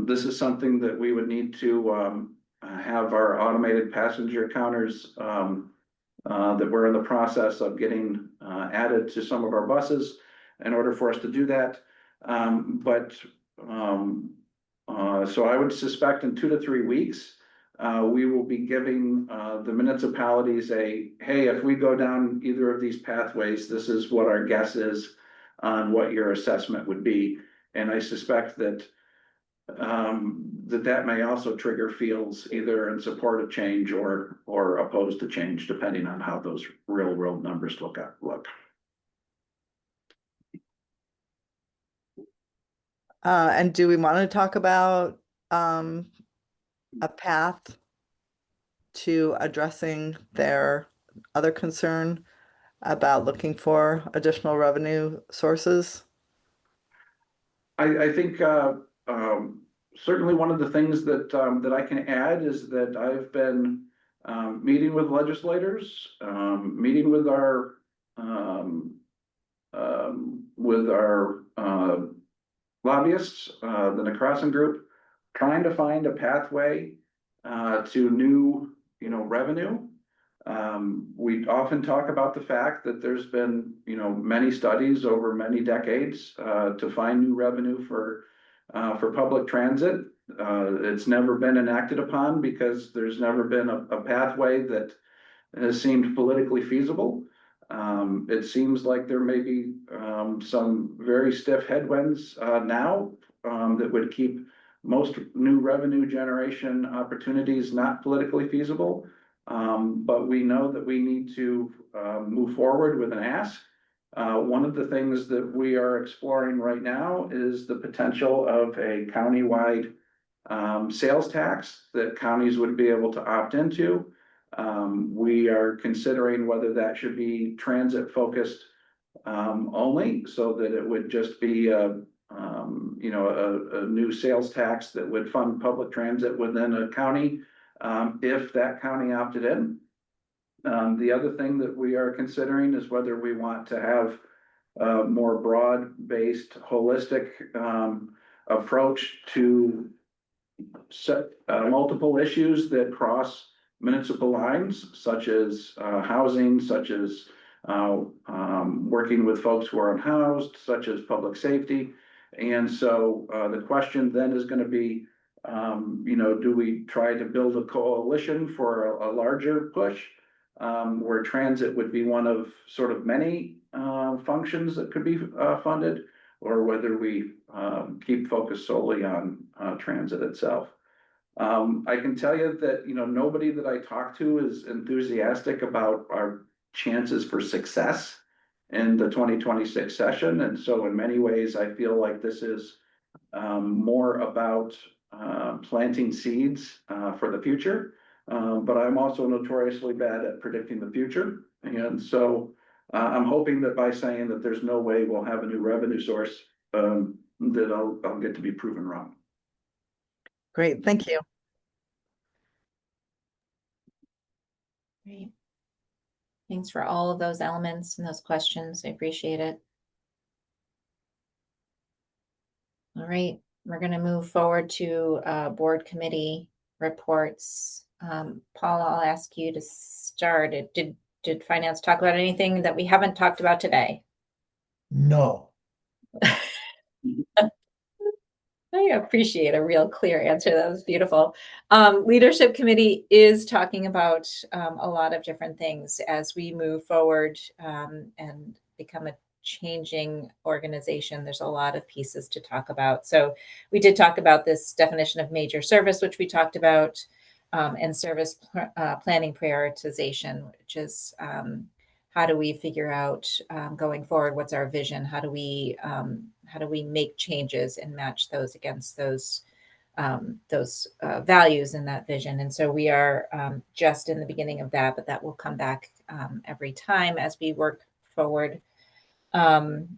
This is something that we would need to have our automated passenger counters that we're in the process of getting added to some of our buses in order for us to do that. So I would suspect in 2 to 3 weeks, we will be giving the municipalities hey, if we go down either of these pathways, this is what our guess is on what your assessment would be. And I suspect that that may also trigger fields either in support of change or opposed to change, depending on how those real world numbers look. And do we want to talk about a path to addressing their other concern about looking for additional revenue sources? I think certainly one of the things that I can add is that I've been meeting with legislators, meeting with our lobbyists, the Necrason Group, trying to find a pathway to new, revenue. We often talk about the fact that there's been, many studies over many decades to find new revenue for public transit. It's never been enacted upon because there's never been a pathway that has seemed politically feasible. It seems like there may be some very stiff headwinds now that would keep most new revenue generation opportunities not politically feasible. But we know that we need to move forward with an ask. One of the things that we are exploring right now is the potential of a countywide sales tax that counties would be able to opt into. We are considering whether that should be transit focused only, so that it would just be a new sales tax that would fund public transit within a county, if that county opted in. The other thing that we are considering is whether we want to have a more broad-based, holistic approach to set multiple issues that cross municipal lines, such as housing, such as working with folks who are unhoused, such as public safety. And so the question then is going to be, do we try to build a coalition for a larger push, where transit would be one of sort of many functions that could be funded, or whether we keep focused solely on transit itself. I can tell you that, nobody that I talk to is enthusiastic about our chances for success in the 2026 session. And so in many ways, I feel like this is more about planting seeds for the future. But I'm also notoriously bad at predicting the future. And so I'm hoping that by saying that there's no way we'll have a new revenue source, that I'll get to be proven wrong. Great, thank you. Great. Thanks for all of those elements and those questions. I appreciate it. All right, we're going to move forward to board committee reports. Paul, I'll ask you to start. Did finance talk about anything that we haven't talked about today? No. I appreciate a real clear answer. That was beautiful. Leadership committee is talking about a lot of different things as we move forward and become a changing organization. There's a lot of pieces to talk about. So we did talk about this definition of major service, which we talked about, and service planning prioritization, which is how do we figure out going forward, what's our vision? How do we make changes and match those against those values in that vision? And so we are just in the beginning of that, but that will come back every time as we work forward. And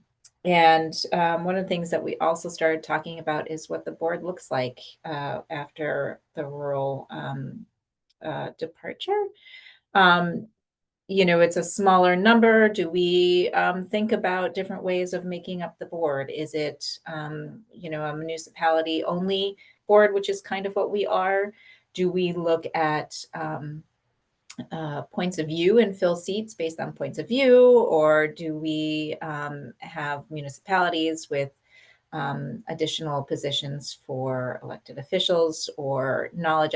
one of the things that we also started talking about is what the board looks like after the rural departure. It's a smaller number. Do we think about different ways of making up the board? Is it, a municipality only board, which is kind of what we are? Do we look at points of view and fill seats based on points of view? Or do we have municipalities with additional positions for elected officials or knowledge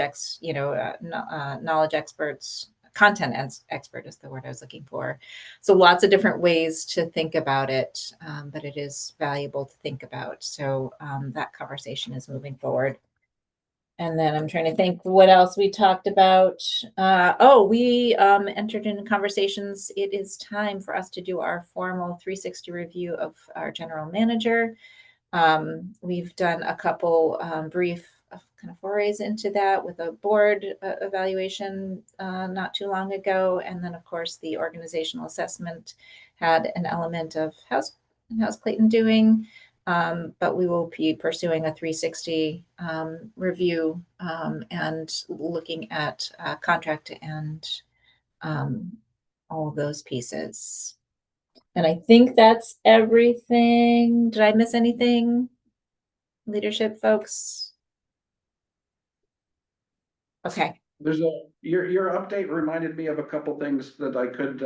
experts? Content expert is the word I was looking for. So lots of different ways to think about it, but it is valuable to think about. So that conversation is moving forward. And then I'm trying to think what else we talked about. We entered into conversations. It is time for us to do our formal 360 review of our general manager. We've done a couple brief kind of forays into that with a board evaluation not too long ago. And then, of course, the organizational assessment had an element of how's Clayton doing? But we will be pursuing a 360 review and looking at contract and all of those pieces. And I think that's everything. Did I miss anything? Leadership folks? Okay. Your update reminded me of a couple things that I could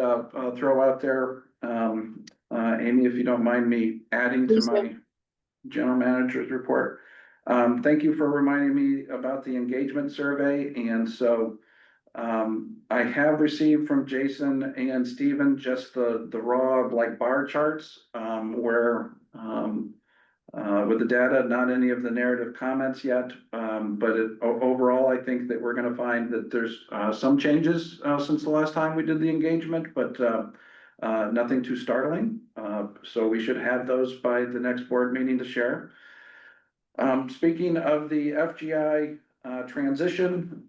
throw out there. Amy, if you don't mind me adding to my general manager's report. Thank you for reminding me about the engagement survey. And so I have received from Jason and Stephen just the raw bar charts where with the data, not any of the narrative comments yet, but overall, I think that we're going to find that there's some changes since the last time we did the engagement, but nothing too startling. So we should have those by the next board meeting to share. Speaking of the FGI transition,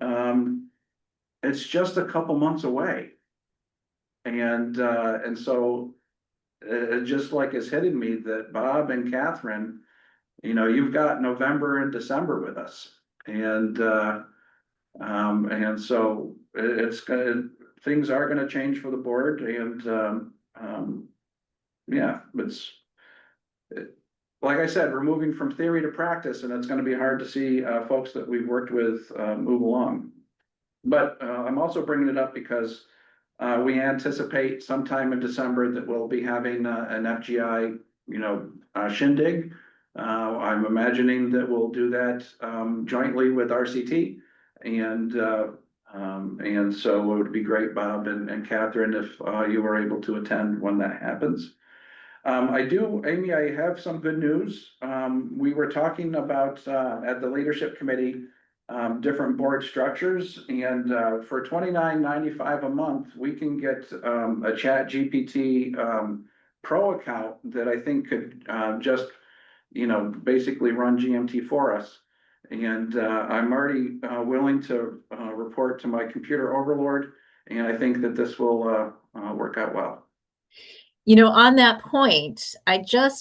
it's just a couple months away. And so it just like it's hitting me that Bob and Catherine, you've got November and December with us. And so things are gonna change for the board. And like I said, we're moving from theory to practice, and it's gonna be hard to see folks that we've worked with move along. But I'm also bringing it up because we anticipate sometime in December that we'll be having an FGI, shindig. I'm imagining that we'll do that jointly with RCT, and so it would be great, Bob and Catherine, if you were able to attend when that happens. Amy, I have some good news. We were talking about at the leadership committee different board structures, and for $29.95 a month, we can get a ChatGPT Pro account that I think could just basically run GMT for us. And I'm already willing to report to my computer overlord, and I think that this will work out well. You know, on that point,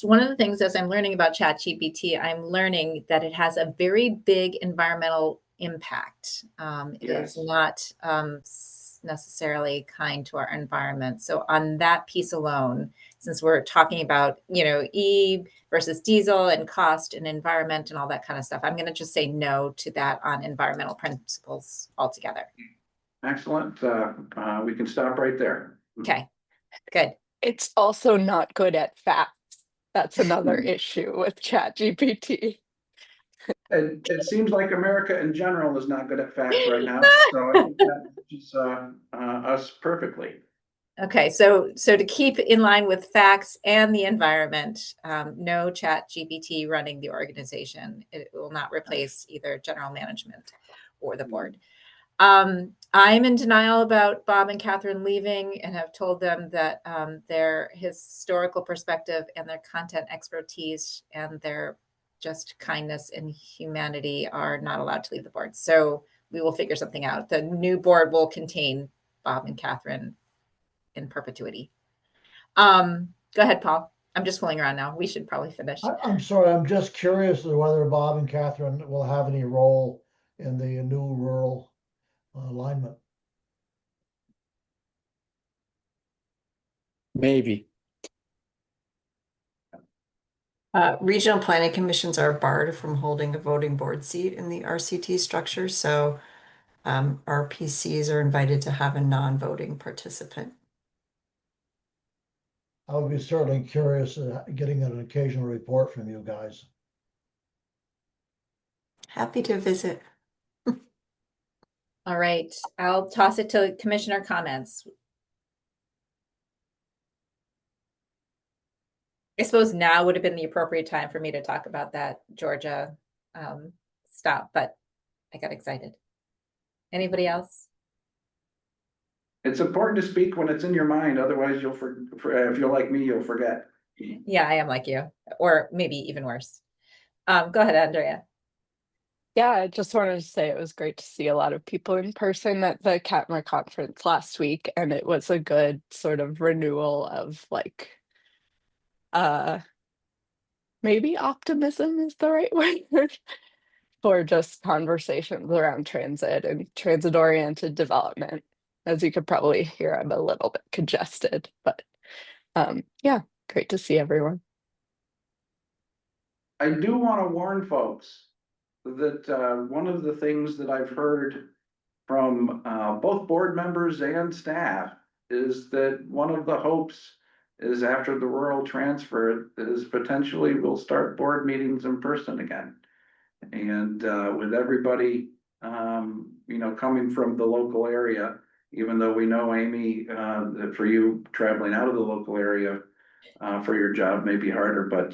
one of the things as I'm learning about ChatGPT, I'm learning that it has a very big environmental impact. It is not necessarily kind to our environment. So on that piece alone, since we're talking about, you know, E versus diesel and cost and environment and all that kind of stuff, I'm going to just say no to that on environmental principles altogether. Excellent. We can stop right there. Okay, good. It's also not good at facts. That's another issue with ChatGPT. It seems like America in general is not good at facts right now, so I think that is us perfectly. Okay, so to keep in line with facts and the environment, no ChatGPT running the organization. It will not replace either general management or the board. I'm in denial about Bob and Catherine leaving and have told them that their historical perspective and their content expertise and their just kindness and humanity are not allowed to leave the board. So we will figure something out. The new board will contain Bob and Catherine in perpetuity. Go ahead, Paul. I'm just fooling around now. We should probably finish. I'm sorry, I'm just curious as to whether Bob and Catherine will have any role in the new rural alignment. Maybe. Regional planning commissions are barred from holding a voting board seat in the RCT structure, so RPCs are invited to have a non-voting participant. I would be certainly curious getting an occasional report from you guys. Happy to visit. All right, I'll toss it to commissioner comments. I suppose now would have been the appropriate time for me to talk about that Georgia stop, but I got excited. Anybody else? It's important to speak when it's in your mind, otherwise you'll if you're like me, you'll forget. Yeah, I am like you, or maybe even worse. Go ahead, Andrea. Yeah, I just wanted to say it was great to see a lot of people in person at the CATMA conference last week, and it was a good sort of renewal of like, maybe optimism is the right word for just conversations around transit and transit-oriented development. As you could probably hear, I'm a little bit congested, but yeah, great to see everyone. I do want to warn folks that one of the things that I've heard from both board members and staff is that one of the hopes is after the rural transfer is potentially we'll start board meetings in person again. And with everybody, you know, coming from the local area, even though we know, Amy, that for you traveling out of the local area for your job may be harder, but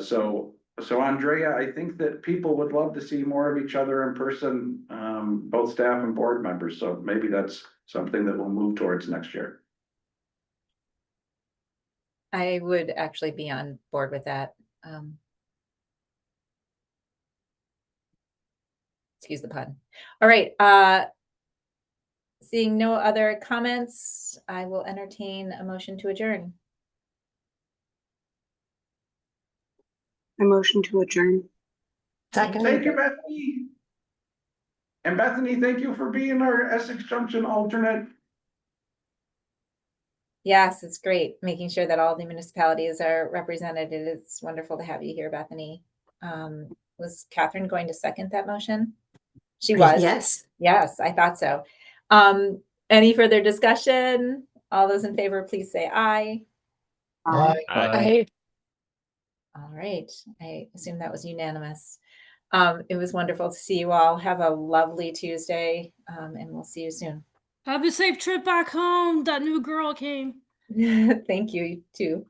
so Andrea, I think that people would love to see more of each other in person, both staff and board members. So maybe that's something that we'll move towards next year. I would actually be on board with that. Excuse the pun. All right. Seeing no other comments, I will entertain a motion to adjourn. A motion to adjourn. Thank you, Bethany. And Bethany, thank you for being our Essex Junction alternate. Yes, it's great making sure that all the municipalities are represented. It's wonderful to have you here, Bethany. Was Catherine going to second that motion? She was. Yes. Yes, I thought so. Any further discussion? All those in favor, please say aye. Aye. Aye. All right. I assume that was unanimous. It was wonderful to see you all. Have a lovely Tuesday, and we'll see you soon. Have a safe trip back home. That new girl came. Thank you, you too.